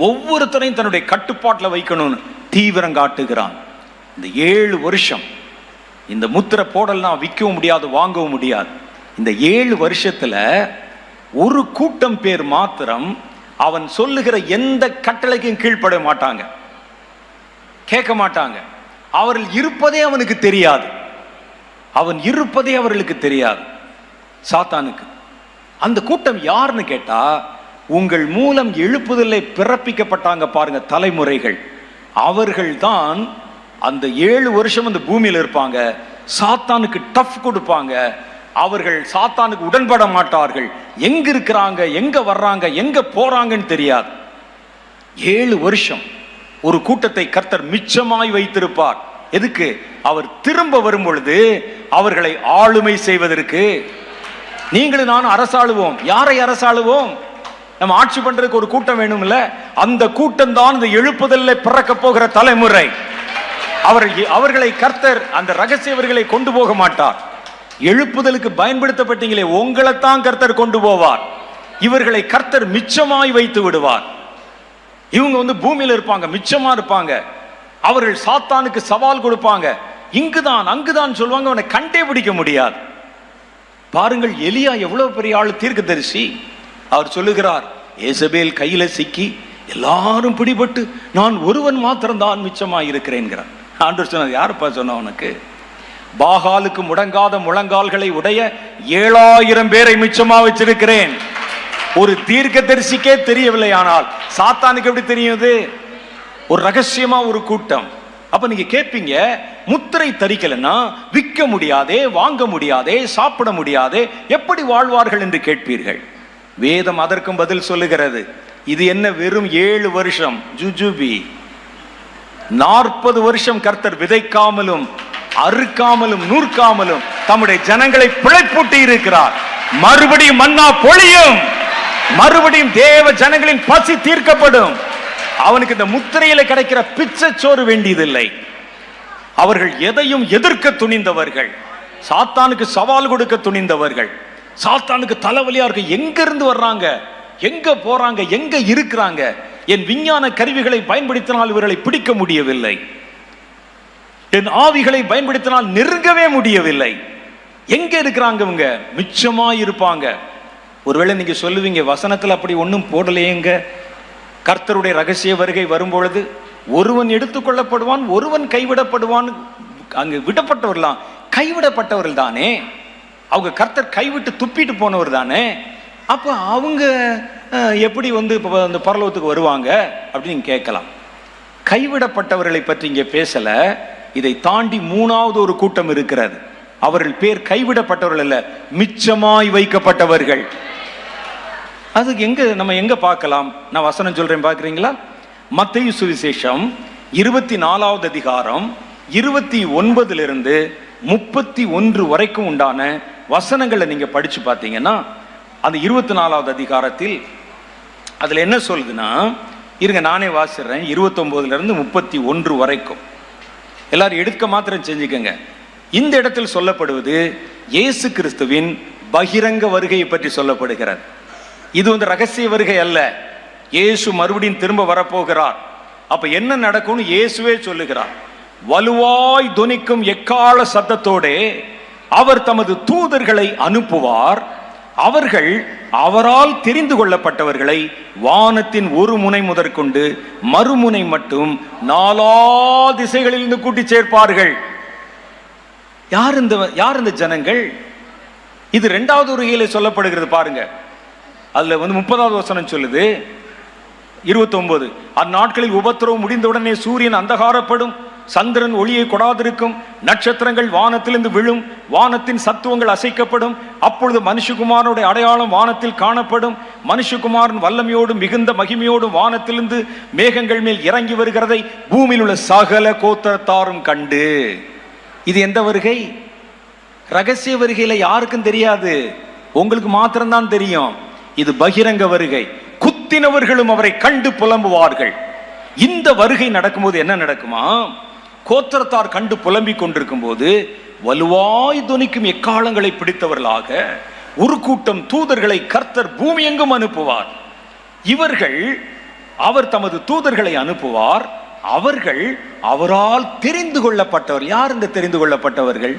ஒவ்வொருத்தரையும் தன்னுடைய கட்டுப்பாட்டில் வைக்கணும்னு தீவிரம் காட்டுகிறான். இந்த 7 வருஷம் இந்த முத்திரை போடலாம், விற்கவும் முடியாது, வாங்கவும் முடியாது. இந்த 7 வருஷத்துல ஒரு கூட்டம் பேர் மாத்திரம் அவன் சொல்லுகிற எந்த கட்டளைக்கும் கீழ்ப்பட மாட்டாங்க, கேட்க மாட்டாங்க. அவர்கள் இருப்பதே அவனுக்கு தெரியாது. அவன் இருப்பதே அவர்களுக்கு தெரியாது சாத்தானுக்கு. அந்த கூட்டம் யாருன்னு கேட்டா, உங்கள் மூலம் எழுப்புதலை பிறப்பிக்கப்பட்டாங்க பாருங்க தலைமுறைகள். அவர்கள் தான் அந்த 7 வருஷம் அந்த பூமியில் இருப்பாங்க. சாத்தானுக்கு டஃப் கொடுப்பாங்க. அவர்கள் சாத்தானுக்கு உடன்பட மாட்டார்கள். எங்க இருக்கிறாங்க, எங்க வர்றாங்க, எங்க போறாங்கன்னு தெரியாது. 7 வருஷம் ஒரு கூட்டத்தை கர்த்தர் மிச்சமாய் வைத்திருப்பார். எதுக்கு? அவர் திரும்ப வரும் பொழுது அவர்களை ஆளுமை செய்வதற்கு. நீங்களும் நானும் அரசாளுவோம். யாரை அரசாளுவோம்? நம்ம ஆட்சி பண்றதுக்கு ஒரு கூட்டம் வேணும்ல. அந்த கூட்டம் தான் இந்த எழுப்புதல்ல பிறக்க போகிற தலைமுறை. அவர்களை கர்த்தர் அந்த ரகசியவர்களை கொண்டு போக மாட்டார். எழுப்புதலுக்கு பயன்படுத்தப்பட்டீங்களே, உங்களைத்தான் கர்த்தர் கொண்டு போவார். இவர்களை கர்த்தர் மிச்சமாய் வைத்து விடுவார். இவங்க பூமியில இருப்பாங்க, மிச்சமா இருப்பாங்க. அவர்கள் சாத்தானுக்கு சவால் கொடுப்பாங்க. இங்குதான் அங்குதான் சொல்லுவாங்க, அவனை கண்டே பிடிக்க முடியாது. பாருங்கள், எலியா எவ்வளவு பெரிய ஆள், தீர்க்கதரிசி. அவர் சொல்லுகிறார், ஏசபேல் கையில சிக்கி எல்லாரும் பிடிபட்டு நான் ஒருவன் மாத்திரம் தான் மிச்சமாய் இருக்கிறேன். ஆண்டவர் சொன்னது யாருப்பா சொன்ன உனக்கு? பாகாலுக்கு முடங்காத முழங்கால்களை உடைய 7000 பேரை மிச்சமா வச்சிருக்கிறேன். ஒரு தீர்க்கதரிசிக்கே தெரியவில்லை, ஆனால் சாத்தானுக்கு எப்படி தெரியுது? ஒரு ரகசியமா ஒரு கூட்டம். அப்ப நீங்க கேட்பீங்க, முத்திரை தரிக்கலன்னா விற்க முடியாதே, வாங்க முடியாதே, சாப்பிட முடியாதே, எப்படி வாழ்வார்கள் என்று கேட்பீர்கள். வேதம் அதற்கும் பதில் சொல்லுகிறது. இது என்ன, வெறும் 7 வருஷம் ஜுஜுபி. 40 வருஷம் கர்த்தர் விதைக்காமலும் அறுக்காமலும் நூற்காமலும் தம்முடைய ஜனங்களை பிழைப்பூட்டி இருக்கிறார். மறுபடியும் மன்னா பொழியும், மறுபடியும் தேவ ஜனங்களின் பசி தீர்க்கப்படும். அவனுக்கு இந்த முத்திரையில கிடைக்கிற பிச்சைச்சோறு வேண்டியதில்லை. அவர்கள் எதையும் எதிர்க்க துணிந்தவர்கள், சாத்தானுக்கு சவால் கொடுக்க துணிந்தவர்கள். சாத்தானுக்கு தலைவலியா இருக்கு, எங்க இருந்து வர்றாங்க, எங்க போறாங்க, எங்க இருக்கிறாங்க, என் விஞ்ஞான கருவிகளை பயன்படுத்தினால் இவர்களை பிடிக்க முடியவில்லை, என் ஆவிகளை பயன்படுத்தினால் நெருங்கவே முடியவில்லை. எங்க இருக்கிறாங்க இவங்க? மிச்சமா இருப்பாங்க. ஒருவேளை நீங்க சொல்லுவீங்க, வசனத்துல அப்படி ஒன்றும் போடலையேங்க. கர்த்தருடைய ரகசிய வருகை வரும்பொழுது ஒருவன் எடுத்துக்கொள்ளப்படுவான், ஒருவன் கைவிடப்படுவான். அங்கு விடப்பட்டவர்களாம் கைவிடப்பட்டவர்கள் தானே, அவங்க கர்த்தர் கைவிட்டு துப்பிட்டு போனவர் தானே. அப்ப அவங்க எப்படி அந்த பரலோகத்துக்கு வருவாங்க அப்படின்னு கேட்கலாம். கைவிடப்பட்டவர்களை பற்றி இங்கே பேசல. இதை தாண்டி 3வது ஒரு கூட்டம் இருக்கிறது. அவர்கள் பேர் கைவிடப்பட்டவர்கள் அல்ல, மிச்சமாய் வைக்கப்பட்டவர்கள். அதுக்கு நம்ம எங்க பார்க்கலாம்? நான் வசனம் சொல்றேன், பார்க்குறீங்களா? மத்தேயு சுவிசேஷம் 24வது அதிகாரம் 29 31 வரைக்கும் உண்டான வசனங்களை நீங்க படிச்சு பார்த்தீங்கன்னா, அந்த 24வது அதிகாரத்தில் அதுல என்ன சொல்லுதுன்னா, இருங்க நானே வாசிடுறேன். 29 31 வரைக்கும் எல்லாரும் எடுக்க மாத்திரம் செஞ்சுக்கங்க. இந்த இடத்தில் சொல்லப்படுவது இயேசு கிறிஸ்துவின் பகிரங்க வருகையை பற்றி சொல்லப்படுகிறது. இது ரகசிய வருகை அல்ல. இயேசு மறுபடியும் திரும்ப வரப்போகிறார். அப்ப என்ன நடக்கும்னு இயேசுவே சொல்லுகிறார். வலுவாய் துணிக்கும் எக்கால சத்தத்தோட அவர் தமது தூதர்களை அனுப்புவார். அவர்கள் அவரால் தெரிந்து கொள்ளப்பட்டவர்களை வானத்தின் ஒரு முனை முதற்கொண்டு மறுமுனை மட்டும் 4 திசைகளிலிருந்து கூட்டி சேர்ப்பார்கள். யார் இந்த ஜனங்கள்? இது 2வது வருகையிலே சொல்லப்படுகிறது பாருங்க. அதுல 30வது வசனம் சொல்லுது, 29, அந்நாட்களில் உபத்திரவம் முடிந்தவுடனே சூரியன் அந்தகாரப்படும், சந்திரன் ஒளியை கொடாதிருக்கும், நட்சத்திரங்கள் வானத்திலிருந்து விழும், வானத்தின் சத்துவங்கள் அசைக்கப்படும். அப்பொழுது மனுஷகுமாரனுடைய அடையாளம் வானத்தில் காணப்படும். மனுஷகுமாரன் வல்லமையோடும் மிகுந்த மகிமையோடும் வானத்திலிருந்து மேகங்கள் மேல் இறங்கி வருகிறதை பூமியில் உள்ள சகல கோத்திரத்தாரும் கண்டு. இது எந்த வருகை? ரகசிய வருகையில யாருக்கும் தெரியாது, உங்களுக்கு மாத்திரம்தான் தெரியும். இது பகிரங்க வருகை. குத்தினவர்களும் அவரை கண்டு புலம்புவார்கள். இந்த வருகை நடக்கும்போது என்ன நடக்குமா? கோத்திரத்தார் கண்டு புலம்பிக் கொண்டிருக்கும் போது வலுவாய் துணிக்கும் எக்காலங்களை பிடித்தவர்களாக ஒரு கூட்டம் தூதர்களை கர்த்தர் பூமி எங்கும் அனுப்புவார். அவர் தமது தூதர்களை அனுப்புவார். அவர்கள் அவரால் தெரிந்து கொள்ளப்பட்டவர். யார் இந்த தெரிந்து கொள்ளப்பட்டவர்கள்?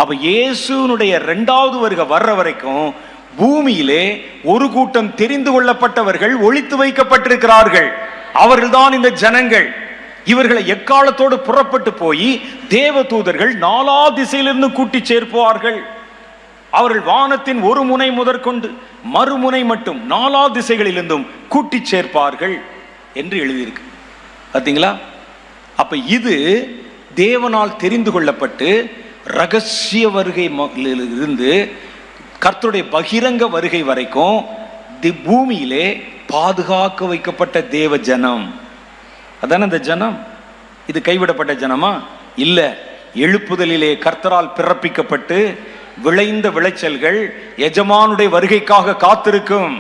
அப்ப இயேசுனுடைய 2வது வருகை வர்ற வரைக்கும் பூமியிலே ஒரு கூட்டம் தெரிந்து கொள்ளப்பட்டவர்கள் ஒளித்து வைக்கப்பட்டிருக்கிறார்கள். அவர்கள்தான் இந்த ஜனங்கள். இவர்களை எக்காலத்தோடு புறப்பட்டு போய் தேவ தூதர்கள் 4 திசையிலிருந்து கூட்டி சேர்ப்பார்கள். அவர்கள் வானத்தின் ஒரு முனை முதற்கொண்டு மறுமுனை மட்டும் 4 திசைகளிலிருந்தும் கூட்டி சேர்ப்பார்கள் என்று எழுதியிருக்கு. பார்த்தீங்களா? அப்ப இது தேவனால் தெரிந்து கொள்ளப்பட்டு ரகசிய வருகை இருந்து கர்த்தருடைய பகிரங்க வருகை வரைக்கும் பூமியிலே பாதுகாக்க வைக்கப்பட்ட தேவ ஜனம். அதான இந்த ஜனம். இது கைவிடப்பட்ட ஜனமா? இல்ல. எழுப்புதலிலே கர்த்தரால் பிறப்பிக்கப்பட்டு விளைந்த விளைச்சல்கள் எஜமானுடைய வருகைக்காக காத்திருக்கும்.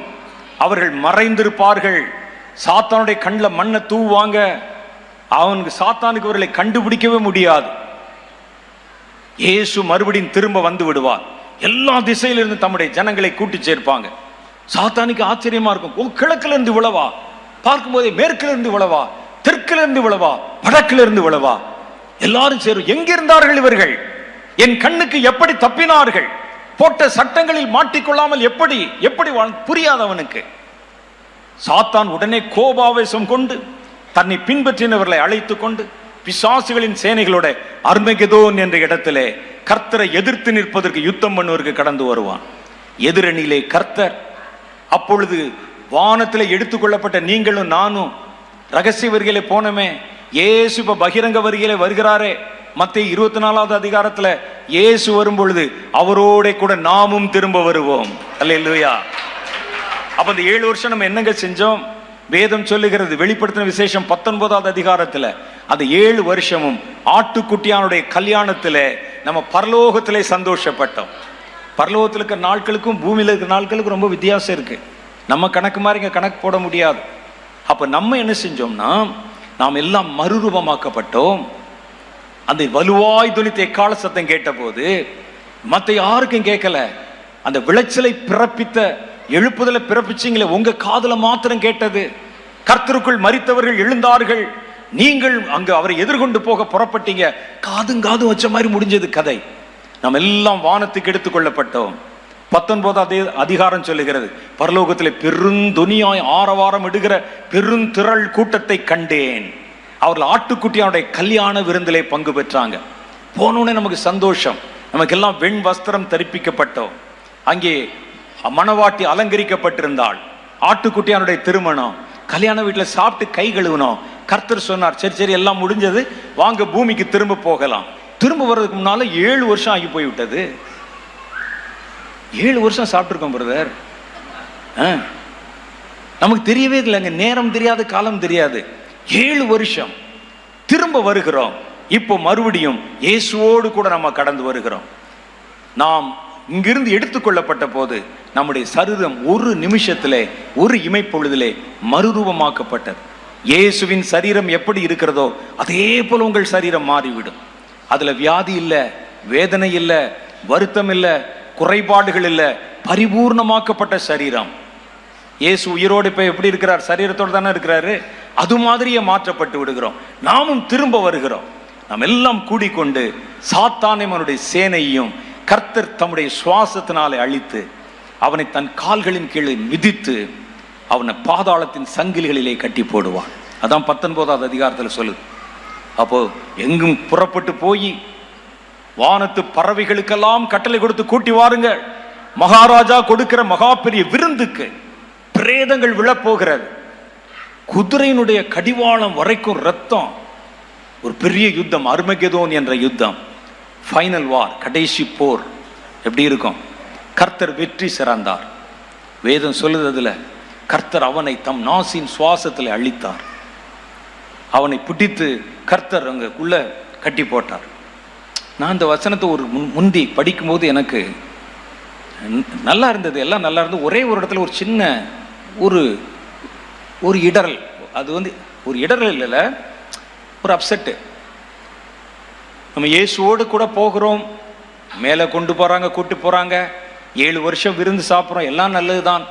அவர்கள் மறைந்திருப்பார்கள். சாத்தானுடைய கண்ணில் மண்ணை தூவாங்க. சாத்தானுக்கு அவர்களை கண்டுபிடிக்கவே முடியாது. இயேசு மறுபடியும் திரும்ப வந்து விடுவார். எல்லா திசையிலிருந்து தம்முடைய ஜனங்களை கூட்டி சேர்ப்பாங்க. சாத்தானுக்கு ஆச்சரியமா இருக்கும். கிழக்குல இருந்து விழவா, பார்க்கும் போதே மேற்குல இருந்து விழவா, தெற்குல இருந்து விழவா, வடக்குல இருந்து விழவா, எல்லாரும் சேரும். எங்கிருந்தார்கள் இவர்கள்? என் கண்ணுக்கு எப்படி தப்பினார்கள்? போட்ட சட்டங்களில் மாட்டிக்கொள்ளாமல் எப்படி புரியாதவனுக்கு சாத்தான் உடனே கோபாவேசம் கொண்டு தன்னை பின்பற்றினவர்களை அழைத்து கொண்டு பிசாசுகளின் சேனைகளோட அர்மகெதோன் என்ற இடத்திலே கர்த்தரை எதிர்த்து நிற்பதற்கு யுத்தம் பண்ணுவதற்கு கடந்து வருவான். எதிரணியிலே கர்த்தர். அப்பொழுது வானத்தில் எடுத்துக்கொள்ளப்பட்ட நீங்களும் நானும் ரகசிய வருகையில போனமே, இயேசு இப்ப பகிரங்க வருகையில வருகிறாரே. மத்தேயு 24வது அதிகாரத்துல இயேசு வரும் பொழுது அவரோட கூட நாமும் திரும்ப வருவோம். அல்லேலூயா. அப்ப இந்த 7 வருஷம் நம்ம என்னங்க செஞ்சோம்? வேதம் சொல்லுகிறது, வெளிப்படுத்தின விசேஷம் 19வது அதிகாரத்துல அந்த 7 வருஷமும் ஆட்டுக்குட்டியானுடைய கல்யாணத்துல நம்ம பரலோகத்திலே சந்தோஷப்பட்டோம். பரலோகத்தில் இருக்கிற நாட்களுக்கும் பூமியில இருக்கிற நாட்களுக்கும் ரொம்ப வித்தியாசம் இருக்கு. நம்ம கணக்கு மாதிரி இங்க கணக்கு போட முடியாது. அப்ப நம்ம என்ன செஞ்சோம்னா, நாம் எல்லாம் மறுரூபமாக்கப்பட்டோம். அந்த வலுவாய் துளித்த எக்கால சத்தம் கேட்ட போது மற்ற யாருக்கும் கேட்கல. அந்த விளைச்சலை பிறப்பித்த எழுப்புதலை பிறப்பிச்சிங்களே, உங்க காதுல மாத்திரம் கேட்டது. கர்த்தருக்குள் மரித்தவர்கள் எழுந்தார்கள். நீங்கள் அங்கு அவரை எதிர்கொண்டு போக புறப்பட்டீங்க. காது வச்ச மாதிரி முடிஞ்சது கதை. நம்ம எல்லாம் வானத்துக்கு எடுத்துக் கொள்ளப்பட்டோம். 19வது அதிகாரம் சொல்லுகிறது, பரலோகத்திலே பெருந்துணியாய் ஆரவாரம் இடுகிற பெருந்திரள் கூட்டத்தை கண்டேன். அவர்கள் ஆட்டுக்குட்டியானுடைய கல்யாண விருந்திலே பங்கு பெற்றாங்க. போனோடனே நமக்கு சந்தோஷம். நமக்கெல்லாம் வெண் வஸ்திரம் தரிப்பிக்கப்பட்டோம். அங்கே மணவாட்டி அலங்கரிக்கப்பட்டிருந்தாள். ஆட்டுக்குட்டியானுடைய திருமணம். கல்யாண வீட்டில் சாப்பிட்டு கை கழுவினோம். கர்த்தர் சொன்னார், சரி எல்லாம் முடிஞ்சது, வாங்க பூமிக்கு திரும்ப போகலாம். திரும்ப வர்றதுக்கு முன்னால 7 வருஷம் ஆகி போய்விட்டது. 7 வருஷம் சாப்பிட்டுருக்கோம் பிரதர். நமக்கு தெரியவே இல்லைங்க. நேரம் தெரியாது, காலம் தெரியாது. 7 வருஷம் திரும்ப வருகிறோம். இப்போ மறுபடியும் இயேசுவோடு கூட நம்ம கடந்து வருகிறோம். நாம் இங்கிருந்து எடுத்துக்கொள்ளப்பட்ட போது நம்முடைய சரீரம் ஒரு நிமிஷத்திலே, ஒரு இமைப்பொழுதிலே மறுரூபமாக்கப்பட்டது. இயேசுவின் சரீரம் எப்படி இருக்கிறதோ அதே போல உங்கள் சரீரம் மாறிவிடும். அதுல வியாதி இல்லை, வேதனை இல்லை, வருத்தம் இல்லை, குறைபாடுகள் இல்லை. பரிபூர்ணமாக்கப்பட்ட சரீரம். இயேசு உயிரோடு இப்ப எப்படி இருக்கிறார்? சரீரத்தோடு தானே இருக்கிறாரு. அது மாதிரியே மாற்றப்பட்டு விடுகிறோம். நாமும் திரும்ப வருகிறோம். நாம் எல்லாம் கூடிக்கொண்டு சாத்தானையும் அவனுடைய சேனையும் கர்த்தர் தம்முடைய சுவாசத்தினாலே அழித்து அவனை தன் கால்களின் கீழே மிதித்து அவனை பாதாளத்தின் சங்கிலிகளிலே கட்டி போடுவான். அதான் 19வது அதிகாரத்தில் சொல்லுது. அப்போ எங்கும் புறப்பட்டு போய் வானத்து பறவைகளுக்கெல்லாம் கட்டளை கொடுத்து கூட்டி வாருங்கள், மகாராஜா கொடுக்கிற மகா பெரிய விருந்துக்கு பிரேதங்கள் விழப்போகிறது. குதிரையினுடைய கடிவாளம் வரைக்கும் ரத்தம். ஒரு பெரிய யுத்தம், அர்மகெதோன் என்ற யுத்தம், ஃபைனல் வார், கடைசி போர் எப்படி இருக்கும்? கர்த்தர் வெற்றி சிறந்தார். வேதம் சொல்லுறதுல கர்த்தர் அவனை தம் நாசின் சுவாசத்தில் அழித்தார். அவனை பிடித்து கர்த்தர் அங்குள்ள கட்டி போட்டார். நான் இந்த வசனத்தை ஒரு முந்தி படிக்கும்போது எனக்கு நல்லா இருந்தது, எல்லாம் நல்லா இருந்தது. ஒரே ஒரு இடத்துல ஒரு சின்ன ஒரு இடரல். அது ஒரு இடரல் இல்லைல்ல, ஒரு அப்செட்டு. நம்ம இயேசுவோடு கூட போகிறோம், மேலே கொண்டு போகிறாங்க, கூட்டு போகிறாங்க, 7 வருஷம் விருந்து சாப்பிட்றோம், எல்லாம் நல்லது தான்.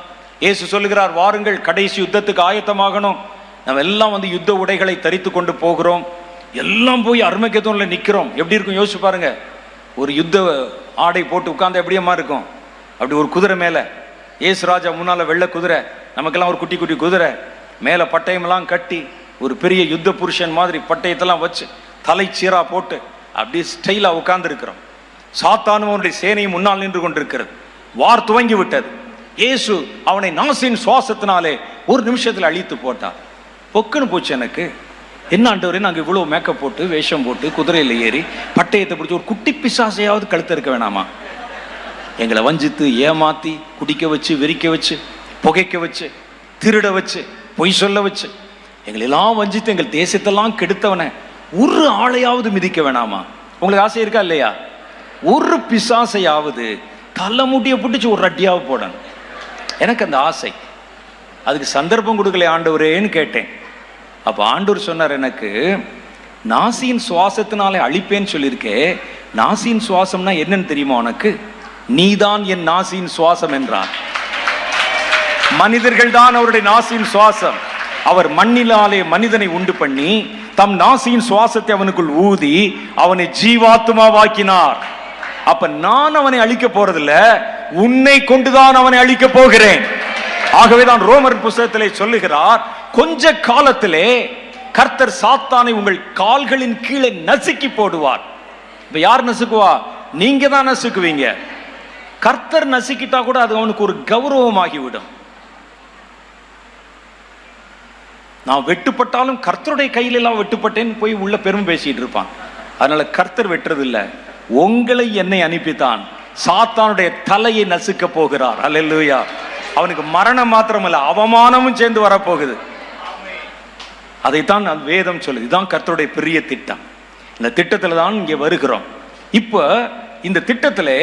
இயேசு சொல்லுகிறார், வாருங்கள் கடைசி யுத்தத்துக்கு ஆயத்தமாகணும். நம்ம எல்லாம் யுத்த உடைகளை தரித்து கொண்டு போகிறோம். எல்லாம் போய் அர்மகெதோனில் நிற்கிறோம். எப்படி இருக்கும் யோசிச்சு பாருங்க. ஒரு யுத்த ஆடை போட்டு உட்கார்ந்து எப்படியம்மா இருக்கும்? அப்படி ஒரு குதிரை மேலே, இயேசு ராஜா முன்னால் வெள்ளை குதிரை, நமக்கெல்லாம் ஒரு குட்டி குட்டி குதிரை, மேலே பட்டயமெல்லாம் கட்டி, ஒரு பெரிய யுத்த புருஷன் மாதிரி பட்டயத்தெல்லாம் வச்சு தலை சீரா போட்டு அப்படி ஸ்டைலாக உட்கார்ந்து இருக்கிறோம். சாத்தானும் அவனுடைய சேனையும் முன்னால் நின்று கொண்டிருக்கிறது. வார் துவங்கி விட்டது. இயேசு அவனை நாசின் சுவாசத்தினாலே ஒரு நிமிஷத்தில் அழித்து போட்டார். பொக்குன்னு போச்சு எனக்கு. என்ன ஆண்டவரே, நாங்கள் இவ்வளோ மேக்கப் போட்டு வேஷம் போட்டு குதிரையில் ஏறி பட்டயத்தை பிடிச்சி ஒரு குட்டி பிசாசையாவது கழுத்து இருக்க வேணாமா? எங்களை வஞ்சித்து ஏமாத்தி குடிக்க வச்சு, வெறிக்க வச்சு, புகைக்க வச்சு, திருட வச்சு, பொய் சொல்ல வச்சு, எங்களெல்லாம் வஞ்சித்து எங்கள் தேசத்தெல்லாம் கெடுத்தவனை ஒரு ஆளையாவது மிதிக்க வேணாமா? உங்களுக்கு ஆசை இருக்கா இல்லையா? ஒரு பிசாசையாவது தலைமுடியை பிடிச்சி ஒரு ரட்டியாவது போடணும். எனக்கு அந்த ஆசை. அதுக்கு சந்தர்ப்பம் கொடுக்கல ஆண்டவரேன்னு கேட்டேன். அப்போ ஆண்டவர் சொன்னார் எனக்கு, நாசியின் சுவாசத்தினாலே அழிப்பேன்னு சொல்லியிருக்கே, நாசியின் சுவாசம்னா என்னன்னு தெரியுமா உனக்கு? நீதான் என் நாசியின் சுவாசம் என்றார். மனிதர்கள் தான் அவருடைய நாசியின் சுவாசம். அவர் மண்ணிலாலே மனிதனை உண்டு பண்ணி தம் நாசியின் சுவாசத்தை அவனுக்குள் ஊதி அவனை ஜீவாத்மாவாக்கினார். அப்ப நான் அவனை அழிக்க போறதில்ல, உன்னை கொண்டுதான் அவனை அழிக்க போகிறேன். ஆகவேதான் ரோமர் புத்தகத்திலே சொல்லுகிறார், கொஞ்ச காலத்திலே கர்த்தர் சாத்தானை உங்கள் கால்களின் கீழே நசுக்கி போடுவார். இப்ப யார் நசுக்குவா? நீங்க தான் நசுக்குவீங்க. கர்த்தர் நசுக்கிட்டா கூட அது அவனுக்கு ஒரு கௌரவமாகிவிடும். நான் வெட்டுப்பட்டாலும் கர்த்தருடைய கையில எல்லாம் வெட்டுப்பட்டேன்னு போய் உள்ள பெருமை பேசிட்டு இருப்பான். அதனால கர்த்தர் வெட்டுறது இல்ல, உங்களை என்னை அனுப்பித்தான் சாத்தானுடைய தலையை நசுக்க போகிறார். அல்லேலூயா. அவனுக்கு மரணம் மாத்திரமல்ல, அவமானமும் சேர்ந்து வரப்போகுது. அதைத்தான் வேதம் சொல்லுது. இதுதான் கர்த்தருடைய பெரிய திட்டம். இந்த திட்டத்தில் தான் இங்கே வருகிறோம். இப்போ இந்த திட்டத்தில்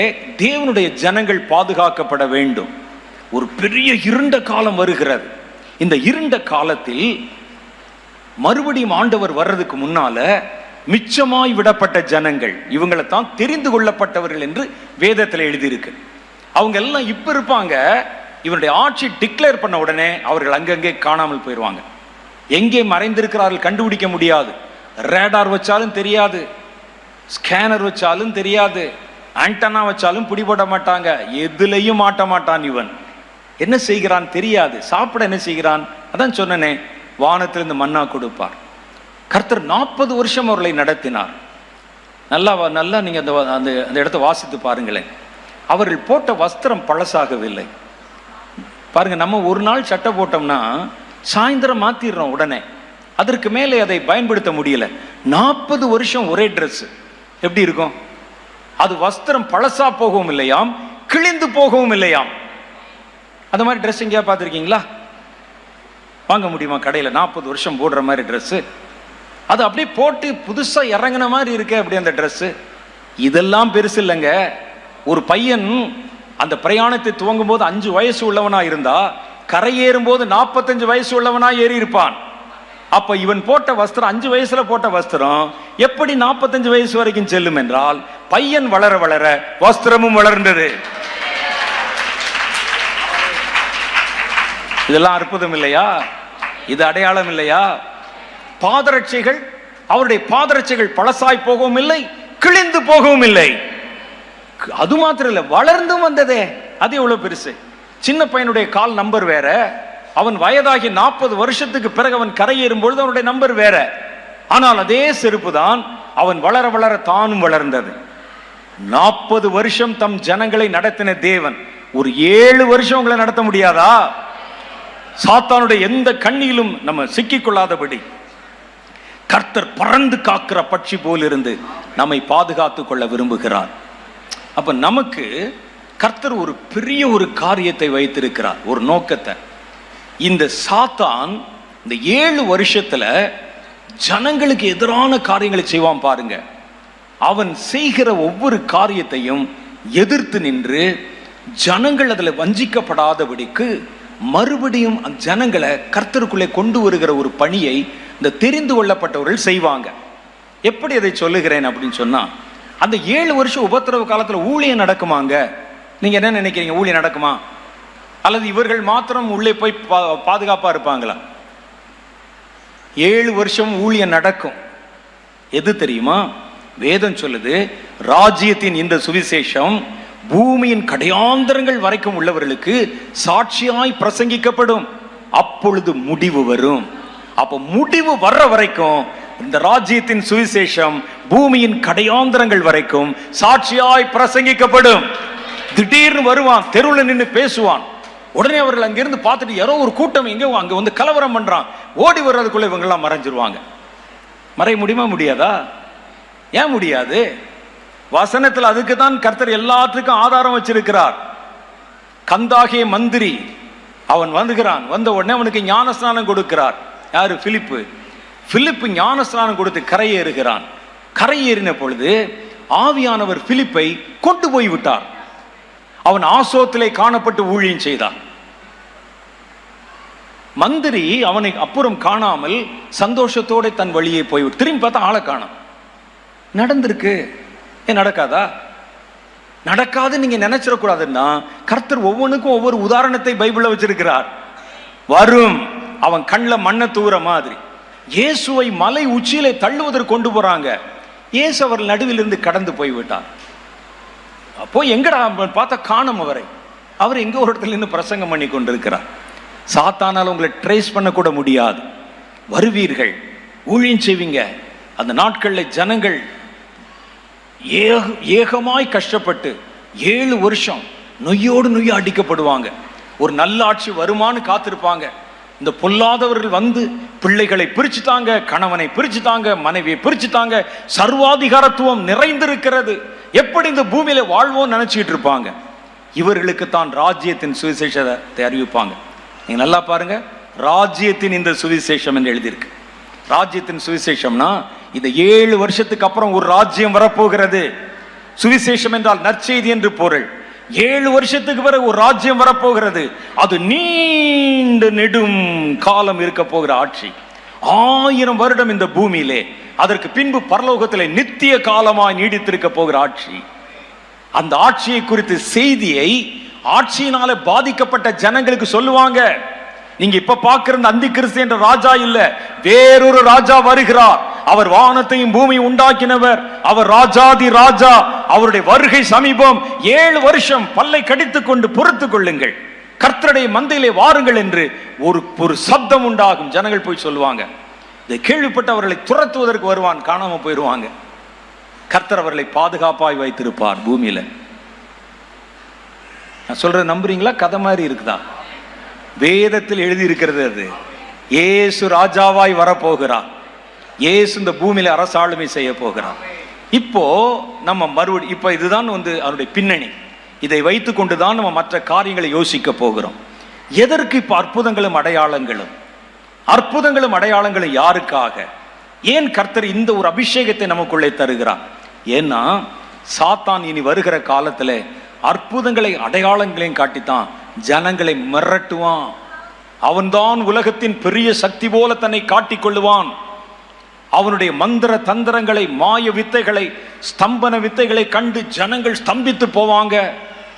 தேவனுடைய ஜனங்கள் பாதுகாக்கப்பட வேண்டும். ஒரு பெரிய இருண்ட காலம் வருகிறது. இந்த இருண்ட காலத்தில் மறுபடியும் ஆண்டவர் வர்றதுக்கு முன்னால மிச்சமாய் விடப்பட்ட ஜனங்கள், இவங்களை தான் தெரிந்து கொள்ளப்பட்டவர்கள் என்று வேதத்தில் எழுதியிருக்கு. அவங்க எல்லாம் இப்ப இருப்பாங்க. இவருடைய ஆட்சி டிக்ளேர் பண்ண உடனே அவர்கள் அங்கங்கே காணாமல் போயிடுவாங்க. எங்கே மறைந்திருக்கிறார்கள் கண்டுபிடிக்க முடியாது. ரேடார் வச்சாலும் தெரியாது, ஸ்கேனர் வச்சாலும் தெரியாது, ஆண்டனா வச்சாலும் பிடிபட மாட்டாங்க, எதுலையும் மாட்ட மாட்டான். இவன் என்ன செய்கிறான் தெரியாது. சாப்பிட என்ன செய்கிறான்? அதான் சொன்னனே, வானத்திலிருந்து மன்னா கொடுப்பார். கர்த்தர் 40 வருஷம் அவர்களை நடத்தினார். நல்லா நீங்க அந்த இடத்தை வாசித்து பாருங்களேன். அவர்கள் போட்ட வஸ்திரம் பழசாகவில்லை. பாருங்க, நம்ம ஒரு நாள் சட்டை போட்டோம்னா சாயந்தரம் மாத்திடுறோம் உடனே. அதற்கு மேலே அதை பயன்படுத்த முடியல. 40 வருஷம் ஒரே ட்ரெஸ் எப்படி இருக்கும்? அது வஸ்திரம் பழசா போகவும் இல்லையாம், கிழிந்து போகவும் இல்லையாம். அந்த மாதிரி ட்ரெஸ் எங்கேயா பார்த்துருக்கீங்களா? வாங்க முடியுமா கடையில் 40 வருஷம் போடுற மாதிரி ட்ரெஸ்ஸு? அது அப்படியே போட்டு புதுசாக இறங்கின மாதிரி இருக்கு அப்படி அந்த ட்ரெஸ்ஸு. இதெல்லாம் பெருசு இல்லைங்க. ஒரு பையன் அந்த பிரயாணத்தை துவங்கும் போது 5 வயசு உள்ளவனா இருந்தா, கரையேறும் போது 45 வயசு உள்ளவனா ஏறி இருப்பான். அப்ப இவன் போட்ட வஸ்திரம், 5 வயசுல போட்ட வஸ்திரம் எப்படி 45 வயசு வரைக்கும் செல்லும் என்றால், பையன் வளர வளர வஸ்திரமும் வளர்ந்தது. இதெல்லாம் அற்புதம் இல்லையா? இது அடையாளம் இல்லையா? பாதரட்சைகள், அவருடைய பாதரட்சைகள் பழசாய் போகவும் இல்லை, கிழிந்து போகவும் இல்லை. அது மாத்திரம் இல்லை, வளர்ந்தும் வந்ததே. அது எவ்வளவு பெருசு! சின்ன பையனுடைய கால் நம்பர் வேற, அவன் வயதாகி 40 வருஷத்துக்கு பிறகு அவன் கரையேறும் பொழுது அவனுடைய நம்பர் வேற. ஆனால் அதே செருப்பு தான் அவன் வளர வளர தானும் வளர்ந்தது. 40 வருஷம் தம் ஜனங்களை நடத்தின தேவன் ஒரு 7 வருஷம் உங்களை நடத்த முடியாதா? சாத்தானுடைய எந்த கண்ணியிலும் நம்ம சிக்கிக்கொள்ளாதபடி கர்த்தர் பறந்து காக்கிற பட்சி போல் இருந்து நம்மை பாதுகாத்துக் கொள்ள விரும்புகிறார். அப்ப நமக்கு கர்த்தர் ஒரு பெரிய ஒரு காரியத்தை வைத்திருக்கிறார், ஒரு நோக்கத்தை. இந்த சாத்தான் இந்த 7 வருஷத்துல ஜனங்களுக்கு எதிரான காரியங்களை செய்வான் பாருங்க. அவன் செய்கிற ஒவ்வொரு காரியத்தையும் எதிர்த்து நின்று ஜனங்கள் அதுல வஞ்சிக்கப்படாதபடிக்கு மறுபடியும் அந்த ஜனங்களை கர்த்தருக்குள்ளே கொண்டு வருகிற ஒரு பணியை இந்த தெரிந்து கொள்ளப்பட்டவர்கள் செய்வாங்க. எப்படி அதை சொல்லுகிறேன் அப்படின்னு சொன்னா, அந்த 7 வருஷம் உபத்திரவ காலத்துல ஊழியம் நடக்குமாங்க? நீங்க என்ன நினைக்கிறீங்க? ஊழியம் நடக்குமா? அல்லது இவர்கள் மாத்திரம் உள்ளே போய் பாதுகாப்பா இருப்பாங்களா? 7 வருஷம் ஊழியம் நடக்கும். எது தெரியுமா? வேதம் சொல்லுது, ராஜ்யத்தின் இந்த சுவிசேஷம் பூமியின் கடையாந்தரங்கள் வரைக்கும் உள்ளவர்களுக்கு சாட்சியாய் பிரசங்கிக்கப்படும். அப்பொழுது முடிவு வரும். அப்ப முடிவு வர்ற வரைக்கும் இந்த ராஜ்யத்தின் சுவிசேஷம் பூமியின் கடையாந்தரங்கள் வரைக்கும் சாட்சியாய் பிரசங்கிக்கப்படும். திடீர்னு வருவான், தெருவில் நின்று பேசுவான். உடனே அவர்கள் அங்கிருந்து பார்த்துட்டு யாரோ ஒரு கூட்டம் எங்க அங்க வந்து கலவரம் பண்றான், ஓடி வர்றதுக்குள்ள இவங்க எல்லாம் மறைஞ்சிருவாங்க. மறைய முடியுமா? முடியாதா? ஏன் முடியாது? வசனத்தில் அதுக்கு தான் கர்த்தர் எல்லாத்துக்கும் ஆதாரம் வச்சிருக்கிறார். கந்தாகிய மந்திரி அவன் வந்துகிறான், வந்த உடனே அவனுக்கு ஞானஸ்நானம் கொடுக்கிறார். யாரு? பிலிப்பு. பிலிப்பு ஞானஸ்நானம் கொடுத்து கரையேறுகிறான். கரையேறின பொழுது ஆவியானவர் பிலிப்பை கொண்டு போய் விட்டார். அவன் ஆசோத்திலே காணப்பட்டு ஊழியம் செய்தான். மந்திரி அவனை அப்புறம் காணாமல் சந்தோஷத்தோட தன் வழியை போய்விட்டு திரும்பி பார்த்தா ஆளை காணோம். நடந்திருக்கு. ஏன் நடக்காதா? நடக்காது நீங்க நினைச்சிடக்கூடாதுன்னா, கர்த்தர் ஒவ்வொன்றுக்கும் ஒவ்வொரு உதாரணத்தை பைபிள்ல வச்சிருக்கிறார். வரும். அவன் கண்ணில் மண்ணை தூர மாதிரி. இயேசுவை மலை உச்சியிலே தள்ளுவதற்கு கொண்டு போறாங்க. இயேசு அவர் நடுவில் இருந்து கடந்து போய்விட்டார். அப்போ எங்கடா பார்த்தா காணும் அவரை. அவர் எங்க ஒரு இடத்துல இருந்து பிரசங்கம் பண்ணி கொண்டிருக்கிறார். சாத்தானால் உங்களை ட்ரேஸ் பண்ண கூட முடியாது. வருவீர்கள், ஊழியம் செய்வீங்க. அந்த நாட்களில் ஜனங்கள் ஏகமாய் கஷ்டப்பட்டு 7 வருஷம் நொய்யோடு நொய்ய அடிக்கப்படுவாங்க. ஒரு நல்ல ஆட்சி வருமானு காத்திருப்பாங்க. இந்த பொல்லாதவர்கள் வந்து பிள்ளைகளை பிரிச்சுட்டாங்க, கணவனை பிரிச்சுட்டாங்க, மனைவியை பிரிச்சுட்டாங்க. சர்வாதிகாரத்துவம் நிறைந்திருக்கிறது. எப்படி இந்த பூமியில வாழ்வோம் நினைச்சிட்டு இருப்பாங்க. இவர்களுக்கு தான் ராஜ்யத்தின் சுவிசேஷத்தை அறிவிப்பாங்க. நீங்க நல்லா பாருங்க, ராஜ்யத்தின் இந்த சுவிசேஷம் என்று எழுதியிருக்கு. ராஜ்யத்தின் சுவிசேஷம்னா இந்த 7 வருஷத்துக்கு அப்புறம் ஒரு ராஜ்யம் வரப்போகிறது. சுவிசேஷம் என்றால் நற்செய்தி என்று பொருள். 7 வருஷத்துக்கு பிறகு ஒரு ராஜ்யம் வரப்போகிறது. அது நீண்ட நெடும் காலம் இருக்க போகிற ஆட்சி. 1000 வருடம் இந்த பூமியிலே, அதற்கு பின்பு பரலோகத்திலே நித்திய காலமாய் நீடித்திருக்க போகிற ஆட்சி. அந்த ஆட்சியை குறித்த செய்தியை ஆட்சியினால பாதிக்கப்பட்ட ஜனங்களுக்கு சொல்லுவாங்க. நீங்க இப்ப பார்க்கிற அந்தி கிறிஸ்து என்ற ராஜா இல்ல, வேறொரு ராஜா வருகிறார். அவர் வானத்தையும் பூமியை உண்டாக்கினவர். அவர் ராஜாதி ராஜா. அவருடைய வருகை சமீபம். 7 வருஷம் பல்லை கடித்துக் கொண்டு பொறுத்துக் கொள்ளுங்கள், கர்த்தருடைய மந்தையிலே வாருங்கள் என்று ஒரு சப்தம் உண்டாகும். ஜனங்கள் போய் சொல்லுவாங்க. இதை கேள்விப்பட்டு அவர்களை துரத்துவதற்கு வருவான், காணாம போயிடுவாங்க. கர்த்தர் அவர்களை பாதுகாப்பாய் வைத்திருப்பார் பூமியில. நான் சொல்றது நம்புறீங்களா? கதை மாதிரி இருக்குதா? வேதத்தில் எழுதி இருக்கிறது. அது இயேசு ராஜாவாய் வரப்போகிறார். இயேசு இந்த பூமியில அரசாளுமை செய்ய போகிறார். இப்போ நம்ம இப்ப இதுதான் அவருடைய பின்னணி. இதை வைத்துக் கொண்டுதான் நம்ம மற்ற காரியங்களை யோசிக்க போகிறோம். எதற்கு இப்ப அற்புதங்களும் அடையாளங்களும்? அற்புதங்களும் அடையாளங்களும் யாருக்காக? ஏன் கர்த்தர் இந்த ஒரு அபிஷேகத்தை நமக்குள்ளே தருகிறார்? ஏன்னா சாத்தான் இனி வருகிற காலத்துல அற்புதங்களை அடையாளங்களையும் காட்டித்தான் ஜனங்களை மிரட்டுவான். அவன்தான் உலகத்தின் பெரிய சக்தி போல தன்னை காட்டிக் கொள்ளுவான். அவனுடைய மந்திர தந்திரங்களை, மாய வித்தைகளை, ஸ்தம்பன வித்தைகளை கண்டு ஜனங்கள் ஸ்தம்பித்து போவாங்க.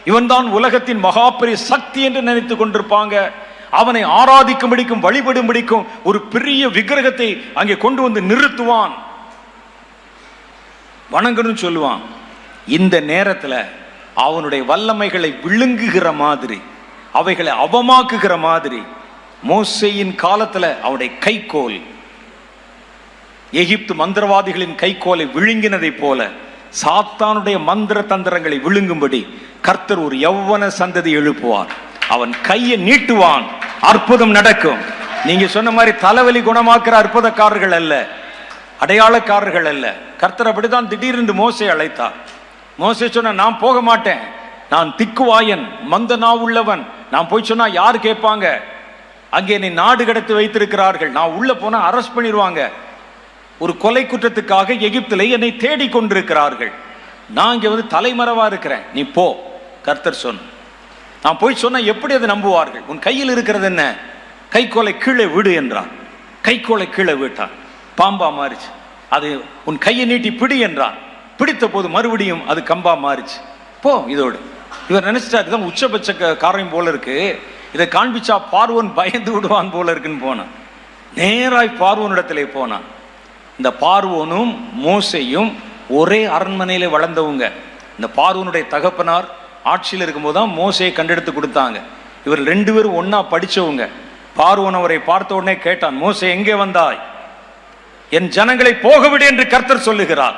இவன் தான் உலகத்தின் மகா பெரிய சக்தி என்று நினைத்து கொண்டிருப்பாங்க. அவனை ஆராதிக்கும்படிக்கும் வழிபடும்படிக்கும் ஒரு பெரிய விக்கிரகத்தை அங்கே கொண்டு வந்து நிறுத்துவான், வணங்கணும்னு சொல்லுவான். இந்த நேரத்தில் அவனுடைய வல்லமைகளை விழுங்குகிற மாதிரி, அவைகளை அவமாக்குகிற மாதிரி மோசேயின் காலத்துல அவருடைய கைக்கோல் எகிப்து மந்திரவாதிகளின் கைக்கோலை விழுங்கினதை போல சாத்தானுடைய மந்திர தந்திரங்களை விழுங்கும்படி கர்த்தர் ஒரு யௌவன சந்ததி எழுப்புவார். அவன் கையை நீட்டுவான், அற்புதம் நடக்கும். நீங்க சொன்ன மாதிரி தலைவலி குணமாக்குற அற்புதக்காரர்கள் அல்ல, அடையாளக்காரர்கள் அல்ல. கர்த்தர் அப்படித்தான் திடீரென்று மோசே அழைத்தார். மோசே சொன்ன, நான் போக மாட்டேன், நான் திக்குவாயன், மந்த நாவுள்ளவன், நான் போய் சொன்னா யார் கேட்பாங்க? அங்கே என்னை நாடு கடத்தி வைத்திருக்கிறார்கள், நான் உள்ள போனா அரெஸ்ட் பண்ணிடுவாங்க. ஒரு கொலை குற்றத்துக்காக எகிப்திலே என்னை தேடிக் கொண்டிருக்கிறார்கள், நான் இங்க வந்து தலைமறைவா இருக்கிறேன், நீ போ. கர்த்தர் சொன்ன, நான் போய் சொன்ன எப்படி அதை நம்புவார்கள்? உன் கையில் இருக்கிறது என்ன? கைக்கோலை கீழே விடு என்றான். கைக்கோலை கீழே விட்டான், பாம்பா மாறிச்சு. அது உன் கையை நீட்டி பிடி என்றான். பிடித்த போது மறுபடியும் அது கம்பா மாறிச்சு. போ இதோடு. இவர் நினைச்சிட்டா இதுதான் உச்சபட்ச காரியம் போல இருக்கு, இதை காண்பிச்சா பார்வோன் பயந்து விடுவான் போல இருக்குன்னு போனான். நேராய் பார்வோனிடத்திலே போனான். இந்த பார்வோனும் மோசேயும் ஒரே அரண்மனையில வளர்ந்தவங்க. இந்த பார்வோனுடைய தகப்பனார் ஆட்சியில் இருக்கும்போது தான் மோசையை கண்டெடுத்து கொடுத்தாங்க. இவர் 2 பேரும் ஒன்னா படிச்சவங்க. பார்வோன் அவரை பார்த்த உடனே கேட்டான், மோசே எங்கே வந்தாய்? என் ஜனங்களை போக விடு என்று கர்த்தர் சொல்லுகிறார்.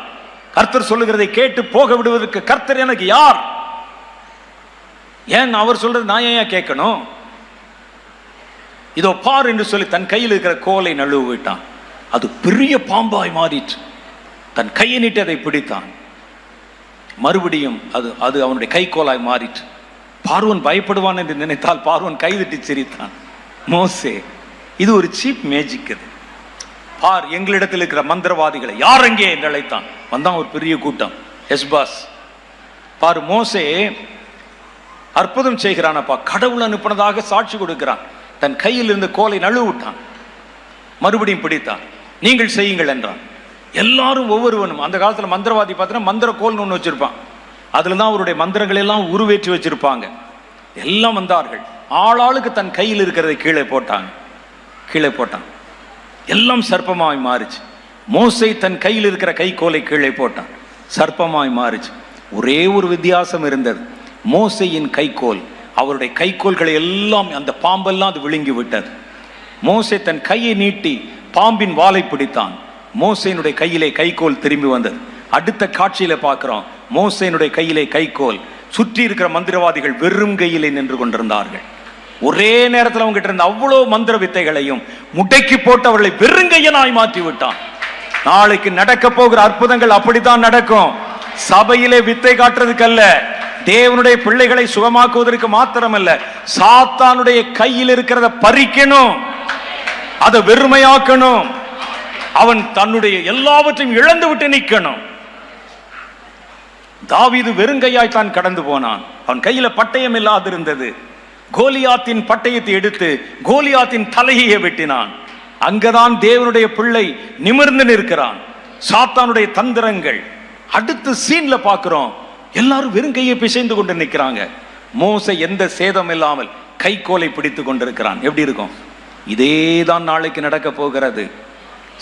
கர்த்தர் சொல்லுகிறதை கேட்டு போக விடுவதற்கு கர்த்தர் எனக்கு யார்? ஏன் அவர் சொல்றது நான் ஏன் கேட்கணும்? இதோ பார் என்று சொல்லி தன் கையில் இருக்கிற கோலை நழுவு விட்டான். அது பெரிய பாம்பாய் மாறிற்று. தன் கையை நீட்டி அதை பிடித்தான். மறுபடியும் அது அவனுடைய கைக்கோலாய் மாறிற்று. பார்வோன் பயப்படுவான் என்று நினைத்தால் பார்வோன் கைதட்டி சிரித்தான். மோசே, இது ஒரு சீப் மேஜிக். அது பார், எங்களிடத்தில் இருக்கிற மந்திரவாதிகளை யார் எங்கே என்று அழைத்தான். வந்தான் ஒரு பெரிய கூட்டம். எஸ்பாஸ் பார், மோசே அற்புதம் செய்கிறானப்பா, கடவுள் அனுப்பினதாக சாட்சி கொடுக்கிறான். தன் கையில் இருந்த கோலை நழுவு விட்டான், மறுபடியும் பிடித்தான். நீங்கள் செய்யுங்கள் என்றான். எல்லாரும் ஒவ்வொருவனும், அந்த காலத்தில் மந்திரவாதி பார்த்தீங்கன்னா மந்திர கோல்னு ஒன்று வச்சிருப்பான், அதுல தான் அவருடைய மந்திரங்கள் எல்லாம் உருவேற்றி வச்சிருப்பாங்க. எல்லாம் வந்தார்கள், ஆளாளுக்கு தன் கையில் இருக்கிறதை கீழே போட்டான். எல்லாம் சர்ப்பமாய் மாறிச்சு. மோசே தன் கையில் இருக்கிற கைக்கோலை கீழே போட்டான், சர்ப்பமாய் மாறிச்சு. ஒரே ஒரு வித்தியாசம் இருந்தது. மோசேயின் கைக்கோல், அவருடைய கைக்கோல்களை எல்லாம் அந்த பாம்பெல்லாம் அது விழுங்கி விட்டது. மோசே தன் கையை நீட்டி பாம்பின் வாலை பிடித்தான். மோசேனுடைய கையிலே கைக்கோல் திரும்பி வந்தது. அடுத்த காட்சியில பார்க்கிறோம், மோசேனுடைய கையிலே கைக்கோல், சுற்றி இருக்கிற மந்திரவாதிகள் வெறும் கையிலே நின்று கொண்டிருந்தார்கள். ஒரே நேரத்தில் அவங்க கிட்ட இருந்த அவ்வளவு மந்திர வித்தைகளையும் முடக்கி போட்டு அவர்களை வெறுங்கையனாய் மாற்றி விட்டான். நாளைக்கு நடக்க போகிற அற்புதங்கள் அப்படித்தான் நடக்கும். சபையிலே வித்தை காட்டுறதுக்கு அல்ல, தேவனுடைய பிள்ளைகளை சுகமாக்குவதற்கு மாத்திரமல்ல, சாத்தானுடைய கையில் இருக்கிறத பறிக்கணும், அதை வெறுமையாக்கணும். அவன் தன்னுடைய எல்லாவற்றையும் இழந்து விட்டு நிற்கணும். தாவீது வெறுங்கையாய் தான் கடந்து போனான். அவன் கையில பட்டயம் இல்லாதிருந்தது. கோலியாத்தின் பட்டயத்தை எடுத்து கோலியாத்தின் தலையை வெட்டினான். அங்கதான் தேவனுடைய பிள்ளை நிமிர்ந்து நிற்கிறான். சாத்தானுடைய தந்திரங்கள். அடுத்த சீன்ல பார்க்கிறோம், எல்லாரும் வெறுங்கையை பிசைந்து கொண்டு நிற்கிறாங்க. மோசே எந்த சேதம் இல்லாமல் கைக்கோலை பிடித்து கொண்டிருக்கிறான். எப்படி இருக்கும்? இதேதான் நாளைக்கு நடக்க போகிறது.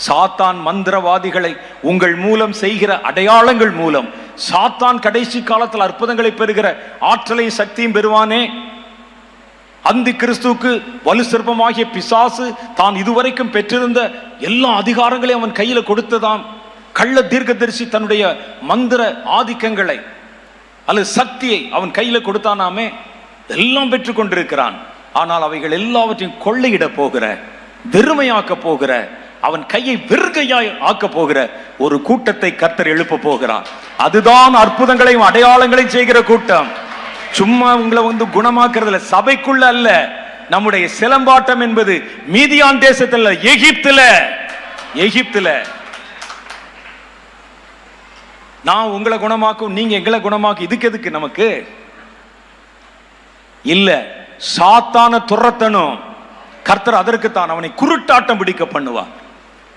சாத்தான் மந்திரவாதிகளை உங்கள் மூலம் செய்கிற அடையாளங்கள் மூலம் சாத்தான் கடைசி காலத்தில் அற்புதங்களை பெறுகிற ஆற்றலையும் சக்தியும் பெறுவானே. அந்தி கிறிஸ்துவுக்கு வலு சிற்பமாகிய பிசாசு தான் இதுவரைக்கும் பெற்றிருந்த எல்லா அதிகாரங்களையும் அவன் கையில கொடுத்ததாம். கள்ள தீர்க்கதரிசி தன்னுடைய மந்திர ஆதிக்கங்களை அல்லது சக்தியை அவன் கையில கொடுத்தானாமே, எல்லாம் பெற்றுக் கொண்டிருக்கிறான். ஆனால் அவைகள் எல்லாவற்றையும் கொள்ளையிட போகிற, வெறுமையாக்க போகிற, அவன் கையை வெறுகையாய் ஆக்க போகிற ஒரு கூட்டத்தை கர்த்தர் எழுப்ப போகிறார். அதுதான் அற்புதங்களையும் அடையாளங்களையும் செய்கிற கூட்டம். சும்மா உங்களை வந்து குணமாக்குறதுல, சபைக்குள்ள அல்ல. நம்முடைய சிலம்பாட்டம் என்பது மீதியான் தேசத்துல, எகிப்துல நான் உங்களை குணமாக்கும், நீங்க எங்களை குணமாக்கும். இதுக்கு எதுக்கு நமக்கு? இல்ல, சாத்தான துரத்தணும். கர்த்தர் அதற்குத்தான் அவனை குருட்டாட்டம் பிடிக்க பண்ணுவார்.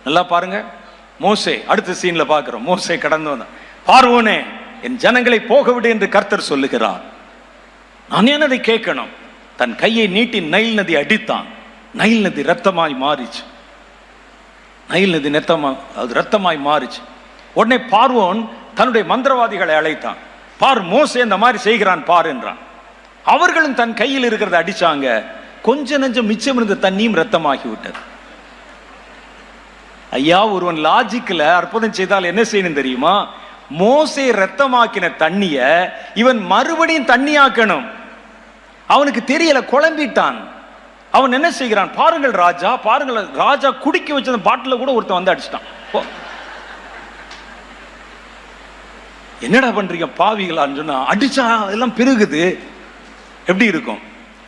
நல்லா பாருங்க, மோசே அடுத்த சீன்ல பார்க்கிறோம். மோசே கடந்து வந்தான். பார்வோனே, என் ஜனங்களை போக விடு என்று கர்த்தர் சொல்லுகிறார். நான் ஏன் அதை கேட்கணும்? தன் கையை நீட்டி நைல் நதி அடித்தான். நைல் நதி ரத்தமாய் மாறிச்சு. ரத்தமாய் மாறிச்சு. உடனே பார்வோன் தன்னுடைய மந்திரவாதிகளை அழைத்தான். பார், மோசே இந்த மாதிரி செய்கிறான் பார் என்றான். அவர்களும் தன் கையில் இருக்கிறத அடிச்சாங்க. கொஞ்ச நஞ்சம் மிச்சம் இருந்த தண்ணியும் ரத்தமாகி விட்டது. ஐயா, ஒருவன் லாஜிக்ல அற்புதம் செய்தால் என்ன செய்யணும் தெரியுமா? மோசே ரத்தமாக்கின தண்ணிய இவன் மறுபடியும் தண்ணியாக்கணும். அவனுக்கு தெரியல, குழம்பிட்டான். அவன் என்ன செய்கிறான்? பாருங்கள் ராஜா, பாருங்கள் ராஜா குடிக்க வச்ச பாட்டில கூட ஒருத்தன் வந்து அடிச்சிட்டான். என்னடா பண்றீங்க பாவிகளான்னு சொன்னா, அடிச்சா எல்லாம் பெருகுது. எப்படி இருக்கும்?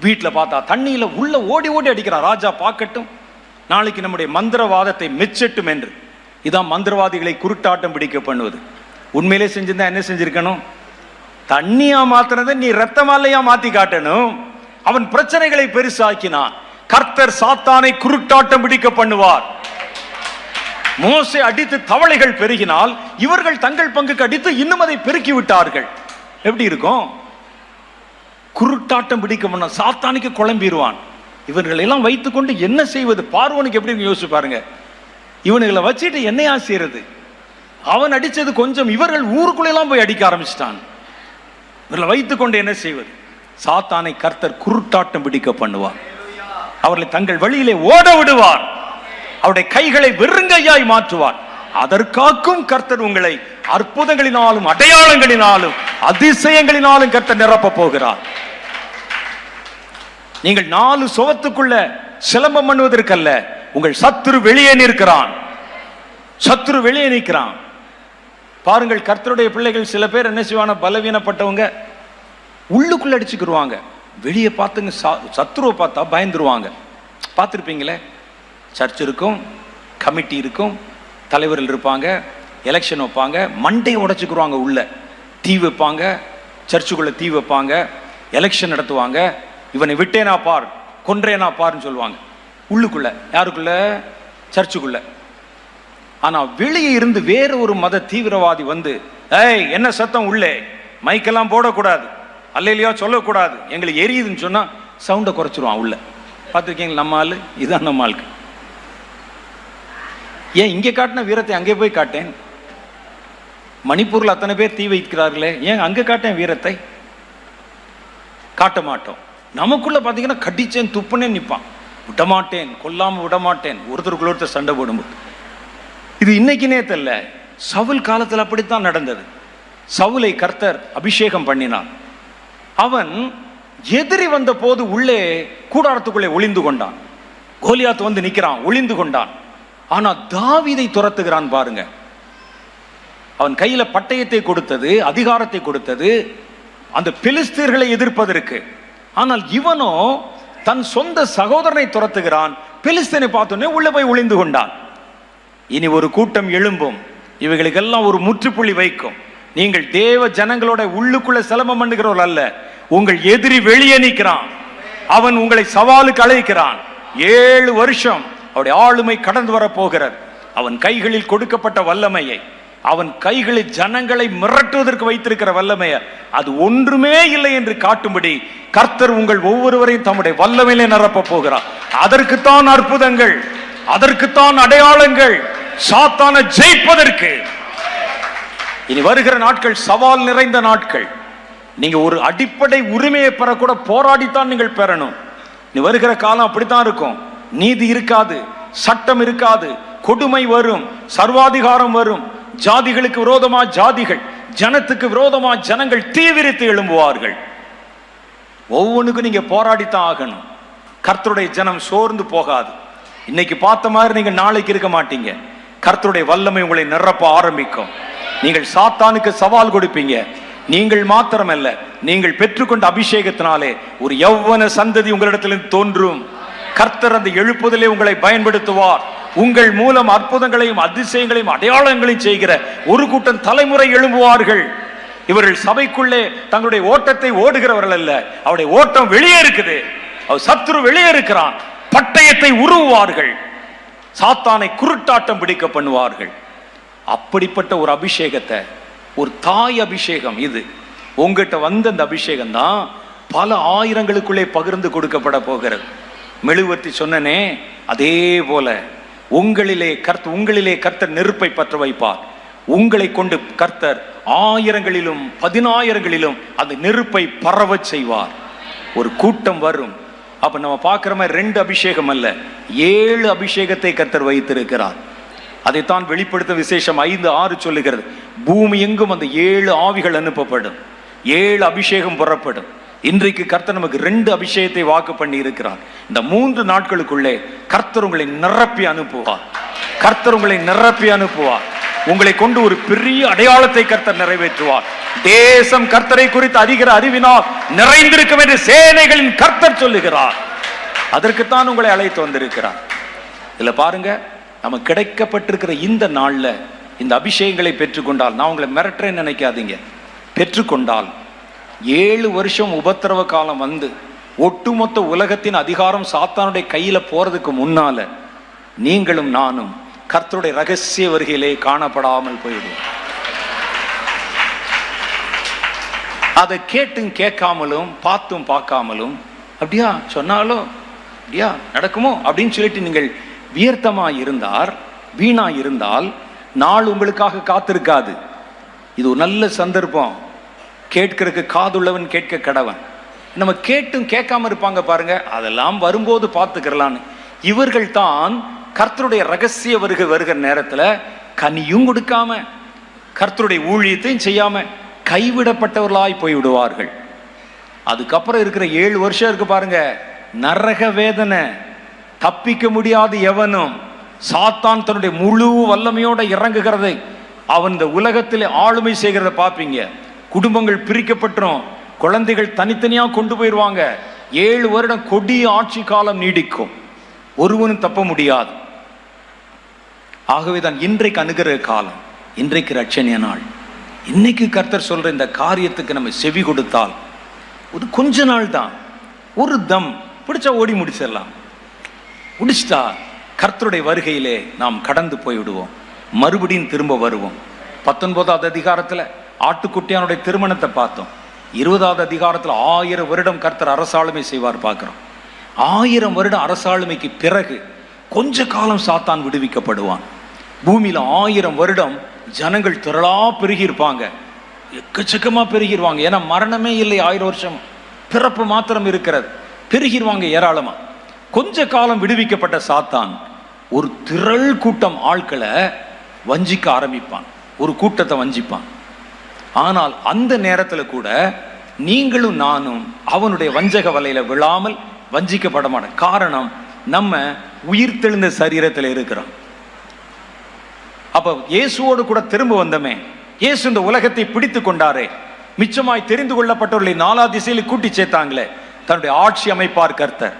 வீட்டில் பார்த்தா தண்ணியில உள்ள ஓடி ஓடி அடிக்கிறான். ராஜா பார்க்கட்டும், நாளைக்கு நம்முடைய மந்திரவாதத்தை மெச்சட்டும் என்று. இதான் மந்திரவாதிகளை குருட்டாட்டம் பிடிக்க பண்ணுவது. உண்மையிலே செஞ்சிருந்தா என்ன செஞ்சிருக்கணும்? தண்ணியா மாத்தினதை நீ ரத்தமாலையா மாத்தி காட்டணும். அவன் பிரச்சனைகளை பெருசாக்கினான். கர்த்தர் சாத்தானை குருட்டாட்டம் பிடிக்க பண்ணுவார். மோசே அடித்து தவளைகள் பெருகினால் இவர்கள் தங்கள் பங்குக்கு அடித்து இன்னும் அதை பெருக்கி விட்டார்கள். எப்படி இருக்கும்? குருட்டாட்டம் பிடிக்க பண்ண சாத்தானுக்கு குழம்பிடுவான். இவர்களை எல்லாம் வைத்துக் கொண்டு என்ன செய்வது? பார்வோனுக்கு எப்படி யோசிச்சு பாருங்க. இவனுங்களை வச்சுட்டு என்னையா செய்யறது? அவன் அடிச்சது கொஞ்சம், இவர்கள் ஊருக்குள்ள எல்லாம் போய் அடிக்க ஆரம்பிச்சிட்டான். இவர்களை வைத்துக் கொண்டு என்ன செய்வது? சாத்தானை கர்த்தர் குருட்டாட்டம் பிடிக்க பண்ணுவார். அவர்களை தங்கள் வழியிலே ஓட விடுவார். அவருடைய கைகளை வெறுங்கையாய் மாற்றுவார். அதற்காக்கும் கர்த்தர் உங்களை அற்புதங்களினாலும் அடையாளங்களினாலும் அதிசயங்களினாலும் கர்த்தர் நிரப்ப போகிறார். நீங்கள் 4 சுவத்துக்குள்ள சிலம்பம் பண்ணுவதற்கல்ல, உங்கள் சத்துரு வெளியே நிற்கிறான். சத்துரு வெளியே நிற்கிறான். பாருங்கள், கர்த்தருடைய பிள்ளைகள் சில பேர் என்ன செய்வான, பலவீனப்பட்டவங்க உள்ளுக்குள்ள அடிச்சுக்கிடுவாங்க. வெளியே பார்த்துங்க, சத்துருவை பார்த்தா பயந்துருவாங்க. பார்த்துருப்பீங்களே, சர்ச் இருக்கும், கமிட்டி இருக்கும், தலைவர்கள் இருப்பாங்க, எலெக்ஷன் வைப்பாங்க, மண்டையை உடைச்சுக்குருவாங்க. உள்ள தீ வைப்பாங்க, சர்ச்சுக்குள்ள தீ வைப்பாங்க, எலெக்ஷன் நடத்துவாங்க. இவனை விட்டேனா பார், கொன்றேனா பார்ன்னு சொல்லுவாங்க. உள்ளுக்குள்ள யாருக்குள்ள? சர்ச்சுக்குள்ள. ஆனா வெளியே இருந்து வேற ஒரு மத தீவிரவாதி வந்து, ஏய் என்ன சத்தம், உள்ளே மைக்கெல்லாம் போடக்கூடாது, அல்லையா சொல்லக்கூடாது, எங்களுக்கு எரியுதுன்னு சொன்னா சவுண்டை குறைச்சிருவான் உள்ள. பார்த்துருக்கீங்க நம்ம ஆளு? இதுதான் நம்ம ஆளுக்கு. ஏன் இங்கே காட்டின வீரத்தை அங்கே போய் காட்டேன்? மணிப்பூரில் அத்தனை பேர் தீ வைக்கிறார்களே, ஏன் அங்கே காட்டேன் வீரத்தை? காட்ட மாட்டோம். நமக்குள்ள பார்த்தீங்கன்னா கடிச்சேன் துப்புனேன் நிற்பான். விடமாட்டேன், கொல்லாம விடமாட்டேன், ஒருத்தருக்குள்ள ஒருத்தர் சண்டை போடும்போது. இது இன்னைக்கு நேத்தல்ல, சவுல் காலத்தில் அப்படித்தான் நடந்தது. சவுலை கர்த்தர் அபிஷேகம் பண்ணினார். அவன் எதிரி வந்த போது உள்ளே கூடாரத்துக்குள்ளே ஒளிந்து கொண்டான். கோலியாத் வந்து நிற்கிறான், ஒளிந்து கொண்டான். ஆனா தாவீதை துரத்துகிறான் பாருங்க. அவன் கையில பட்டயத்தை கொடுத்தது, அதிகாரத்தை கொடுத்தது அந்த பெலிஸ்தீர்களை எதிர்ப்பதற்கு. ஆனால் இவனோ தன் சொந்த சகோதரனை துரத்துகிறான். பெலிஸ்தீனை பார்த்தோன்னே உள்ள போய் ஒளிந்து கொண்டான். இனி ஒரு கூட்டம் எழும்பும், இவைகளுக்கெல்லாம் ஒரு முற்றுப்புள்ளி வைக்கும். நீங்கள் தேவ ஜனங்களோட உள்ளுக்குள்ள சிலம்பம் பண்ணுகிறவர்கள் அல்ல. உங்கள் எதிரி வெளியே நிற்கிறான். அவன் உங்களை சவாலுக்கு அழைக்கிறான். 7 வருஷம் அவருடைய ஆளுமை கடந்து வர போகிறது. அவன் கைகளில் கொடுக்கப்பட்ட வல்லமையை, அவன் கைகளில் ஜனங்களை மிரட்டுவதற்கு வைத்திருக்கிற வல்லமையை, அது ஒன்றுமே இல்லை என்று காட்டும்படி கர்த்தர் உங்கள் ஒவ்வொருவரையும் தம்முடைய வல்லமையிலே நிரப்ப போகிறார். அதற்குத்தான் அற்புதங்கள், அதற்குத்தான் அடையாளங்கள், சாத்தானை ஜெயிப்பதற்கு. இனி வருகிற நாட்கள் சவால் நிறைந்த நாட்கள். நீங்க ஒரு அடிப்படை உரிமையை பெறக்கூட போராடித்தான் நீங்கள் பெறணும். நீ வருகிற காலம் அப்படித்தான் இருக்கும். நீதி இருக்காது, சட்டம் இருக்காது, கொடுமை வரும், சர்வாதிகாரம் வரும், ஜாதிகளுக்கு விரோதமா ஜாதிகள், ஜனத்துக்கு விரோதமா ஜனங்கள் தீவிரித்து எழும்புவார்கள். ஒவ்வொன்றுக்கும் நீங்க போராடித்தான் ஆகணும். கர்த்தருடைய ஜனம் சோர்ந்து போகாது. இன்னைக்கு பார்த்த மாதிரி நீங்க நாளைக்கு இருக்க மாட்டீங்க. கர்த்தருடைய வல்லமை உங்களை நிரப்ப ஆரம்பிக்கும். நீங்கள் சாத்தானுக்கு சவால் கொடுப்பீங்க. நீங்கள் மாத்திரமல்ல, நீங்கள் பெற்றுக்கொண்ட அபிஷேகத்தினாலே ஒரு யௌவன சந்ததி உங்களிடத்திலிருந்து தோன்றும். கர்த்தர் அந்த எழுப்புதலே உங்களை பயன்படுத்துவார். உங்கள் மூலம் அற்புதங்களையும் அதிசயங்களையும் அடையாளங்களையும் செய்கிற ஒரு கூட்டம் தலைமுறை எழும்புவார்கள். இவர்கள் சபைக்குள்ளே தங்களுடைய ஓட்டத்தை ஓடுகிறவர்கள் அல்ல, அவருடைய ஓட்டம் வெளியே இருக்குது. அவர் சத்துரு வெளியே இருக்கிறான். பட்டயத்தை உருவுவார்கள், சாத்தானை குருட்டாட்டம் பிடிக்க பண்ணுவார்கள். அப்படிப்பட்ட ஒரு அபிஷேகத்தை, ஒரு தாய் அபிஷேகம் இது. உங்ககிட்ட வந்த அந்த அபிஷேகம் தான் பல ஆயிரங்களுக்குள்ளே பகிர்ந்து கொடுக்கப்பட போகிறது. மெழுகுவர்த்தி சொன்னனே, அதே போல உங்களிலே கர்த்தர் நெருப்பை பற்ற வைப்பார். உங்களை கொண்டு கர்த்தர் 1000களிலும் 10000களிலும் அந்த நெருப்பை பரவச் செய்வார். ஒரு கூட்டம் வரும். அப்ப நம்ம பார்க்கிற மாதிரி 2 அபிஷேகம் அல்ல, 7 அபிஷேகத்தை கர்த்தர் வைத்திருக்கிறார். அதைத்தான் வெளிப்படுத்த விசேஷம் 5:6 சொல்லுகிறது. பூமி எங்கும் அந்த 7 ஆவிகள் அனுப்பப்படும், 7 அபிஷேகம் புறப்படும். இன்றைக்கு கர்த்தர் நமக்கு 2 அபிஷேகத்தை வாக்கு பண்ணி இருக்கிறார். இந்த 3 நாட்களுக்குள்ளே கர்த்தர் உங்களை நிரப்பி அனுப்புவார். கர்த்தர் உங்களை நிரப்பி அனுப்புவார். உங்களை கொண்டு ஒரு பெரிய அடையாளத்தை கர்த்தர் நிறைவேற்றுவார். தேசம் கர்த்தரை குறித்து அறிகிற அறிவினால் நிறைந்திருக்கும் என்று சேனைகளின் கர்த்தர் சொல்லுகிறார். அதற்குத்தான் உங்களை அழைத்து வந்திருக்கிறார். இதுல பாருங்க, நம்ம கிடைக்கப்பட்டிருக்கிற இந்த நாள்ல இந்த அபிஷேகங்களை பெற்றுக்கொண்டால், நான் உங்களை மிரட்டுறேன்னு நினைக்காதீங்க, பெற்றுக்கொண்டால் 7 வருஷம் உபத்திரவ காலம் வந்து ஒட்டுமொத்த உலகத்தின் அதிகாரம் சாத்தானுடைய கையில போறதுக்கு முன்னால நீங்களும் நானும் கர்த்தருடைய ரகசிய வருகையிலே காணப்படாமல் போயிடும். அதை கேட்டும் கேட்காமலும் பார்த்தும் பார்க்காமலும் அப்படியா சொன்னாலும் அப்படியா நடக்குமோ அப்படின்னு சொல்லிட்டு நீங்கள் வியர்த்தமா இருந்தார், வீணா இருந்தால் நாள் உங்களுக்காக காத்திருக்காது. இது ஒரு நல்ல சந்தர்ப்பம். கேட்கறதுக்கு காதுள்ளவன் கேட்க கடவன். நம்ம கேட்டும் கேட்காம இருப்பாங்க பாருங்க, அதெல்லாம் வரும்போது பார்த்துக்கிறலான்னு. இவர்கள் தான் கர்த்தருடைய ரகசிய வருகிற நேரத்துல கனியும் கொடுக்காம கர்த்தருடைய ஊழியத்தையும் செய்யாம கைவிடப்பட்டவர்களாய் போய் விடுவார்கள். அதுக்கப்புறம் இருக்கிற 7 வருஷம் இருக்கு பாருங்க, நரக வேதனை, தப்பிக்க முடியாது எவனும். சாத்தான் தன்னுடைய முழு வல்லமையோட இறங்குகிறதை, அவன் இந்த உலகத்தில் ஆளுமை செய்கிறத பார்ப்பீங்க. குடும்பங்கள் பிரிக்கப்பட்டுரும், குழந்தைகள் தனித்தனியா கொண்டு போயிடுவாங்க. 7 வருடம் கொடிய ஆட்சி காலம் நீடிக்கும், ஒருவனும் தப்ப முடியாது. ஆகவேதான் இன்றைக்கு அணுகிற காலம், இன்றைக்கு ரட்சணிய நாள். இன்னைக்கு கர்த்தர் சொல்ற இந்த காரியத்துக்கு நம்ம செவி கொடுத்தால் ஒரு கொஞ்ச நாள் தான், ஒரு தம் பிடிச்சா ஓடி முடிச்சிடலாம். முடிச்சிட்டா கர்த்தருடைய வருகையிலே நாம் கடந்து போய்விடுவோம், மறுபடியும் திரும்ப வருவோம். 19வது அதிகாரத்துல ஆட்டுக்குட்டியானுடைய திருமணத்தை பார்த்தோம். 20வது அதிகாரத்துல 1000 வருடம் கர்த்தர் அரசாளுமை செய்வார் பார்க்கிறோம். 1000 வருடம் அரசாளுமைக்கு பிறகு கொஞ்ச காலம் சாத்தான் விடுவிக்கப்படுவான். பூமியில 1000 வருடம் ஜனங்கள் திரளா பெருகி இருப்பாங்க, எக்கச்சக்கமா பெருகிடுவாங்க. ஏன்னா மரணமே இல்லை, 1000 வருஷம் பிறப்பு மாத்திரம் இருக்கிறது, பெருகிடுவாங்க ஏராளமா. கொஞ்ச காலம் விடுவிக்கப்பட்ட சாத்தான் ஒரு திரள் கூட்டம் ஆட்களை வஞ்சிக்க ஆரம்பிப்பான், ஒரு கூட்டத்தை வஞ்சிப்பான். ஆனால் அந்த நேரத்துல கூட நீங்களும் நானும் அவனுடைய வஞ்சக வலையில விழாமல் வஞ்சிக்கப்பட மாட்டோம். காரணம், நம்ம உயிர்த்தெழுந்த சரீரத்தில் இருக்கிறோம். அப்ப இயேசுவோடு கூட திரும்ப வந்தமே, இயேசு இந்த உலகத்தை பிடித்து கொண்டாரே, மிச்சமாய் தெரிந்து கொள்ளப்பட்டவர்களை 4 திசையில் கூட்டி சேர்த்தாங்களே, தன்னுடைய ஆட்சி அமைப்பார் கர்த்தர்.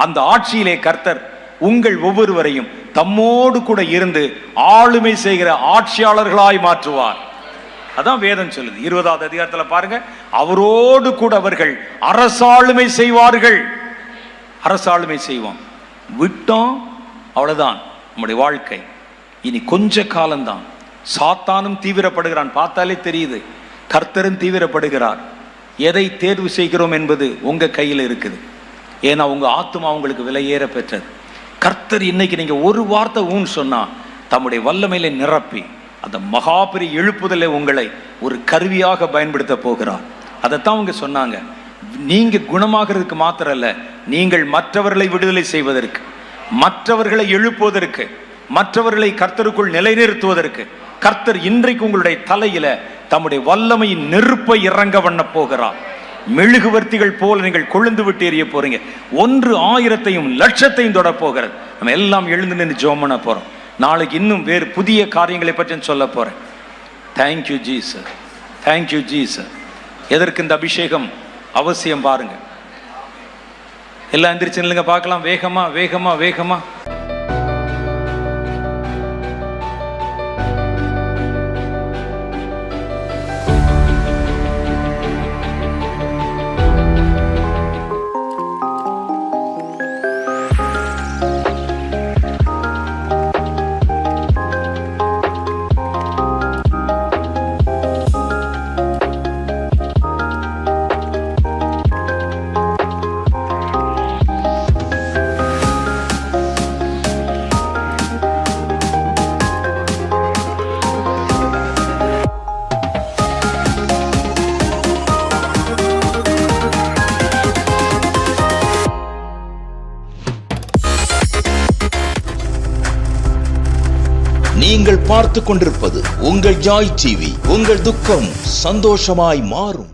அந்த ஆட்சியிலே கர்த்தர் உங்கள் ஒவ்வொருவரையும் தம்மோடு கூட இருந்து ஆளுமை செய்கிற ஆட்சியாளர்களாய் மாற்றுவார். அதான் வேதம் சொல்லுது. 20வது அதிகாரத்துல பாருங்க, அவரோடு கூட அவர்கள் அரசாளுமை செய்வார்கள். அரசாளுமை செய்வோம். விட்டோம், அவ்வளவுதான் நம்முடைய வாழ்க்கை. இனி கொஞ்ச காலம்தான். சாத்தானும் தீவிரப்படுகிறான், பார்த்தாலே தெரியுது. கர்த்தரும் தீவிரப்படுகிறார். எதை தேர்வு செய்கிறோம் என்பது உங்க கையில் இருக்குது. ஏன்னா உங்க ஆத்துமா உங்களுக்கு விலையேற பெற்றது. கர்த்தர் இன்னைக்கு நீங்க ஒரு வார்த்தை ஊன்னு சொன்னா தம்முடைய வல்லமையில நிரப்பி அந்த மகாபெரிய எழுப்புதலை உங்களை ஒரு கருவியாக பயன்படுத்த போகிறார். அதைத்தான் அவங்க சொன்னாங்க. நீங்க குணமாகிறதுக்கு மாத்திரம் அல்ல, நீங்கள் மற்றவர்களை விடுதலை செய்வதற்கு, மற்றவர்களை எழுப்புவதற்கு, மற்றவர்களை கர்த்தருக்குள் நிலைநிறுத்துவதற்கு கர்த்தர் இன்றைக்கு உங்களுடைய தலையில தம்முடைய வல்லமையின் நெருப்பை இறங்க பண்ண போகிறார். மெழுகுவர்த்திகள் போல நீங்கள் கொழுந்து விட்டு எறிய போறீங்க. 1 1000ஐயும் 1,00,000ஐயும் தொட போகிறது. நம்ம எல்லாம் எழுந்து நின்று ஜெபம் பண்ண போறோம். நாளைக்கு இன்னும் வேறு புதிய காரியங்களை பற்றி சொல்ல போறேன். Thank you Jesus, thank you Jesus. எதற்கு இந்த அபிஷேகம் அவசியம் பாருங்க. எல்லாம் எந்திரிச்சு நில்லுங்க பார்க்கலாம். வேகமா வேகமா வேகமா. நீங்கள் பார்த்து கொண்டிருப்பது உங்கள் ஜாய் டிவி. உங்கள் துக்கம் சந்தோஷமாய் மாறும்.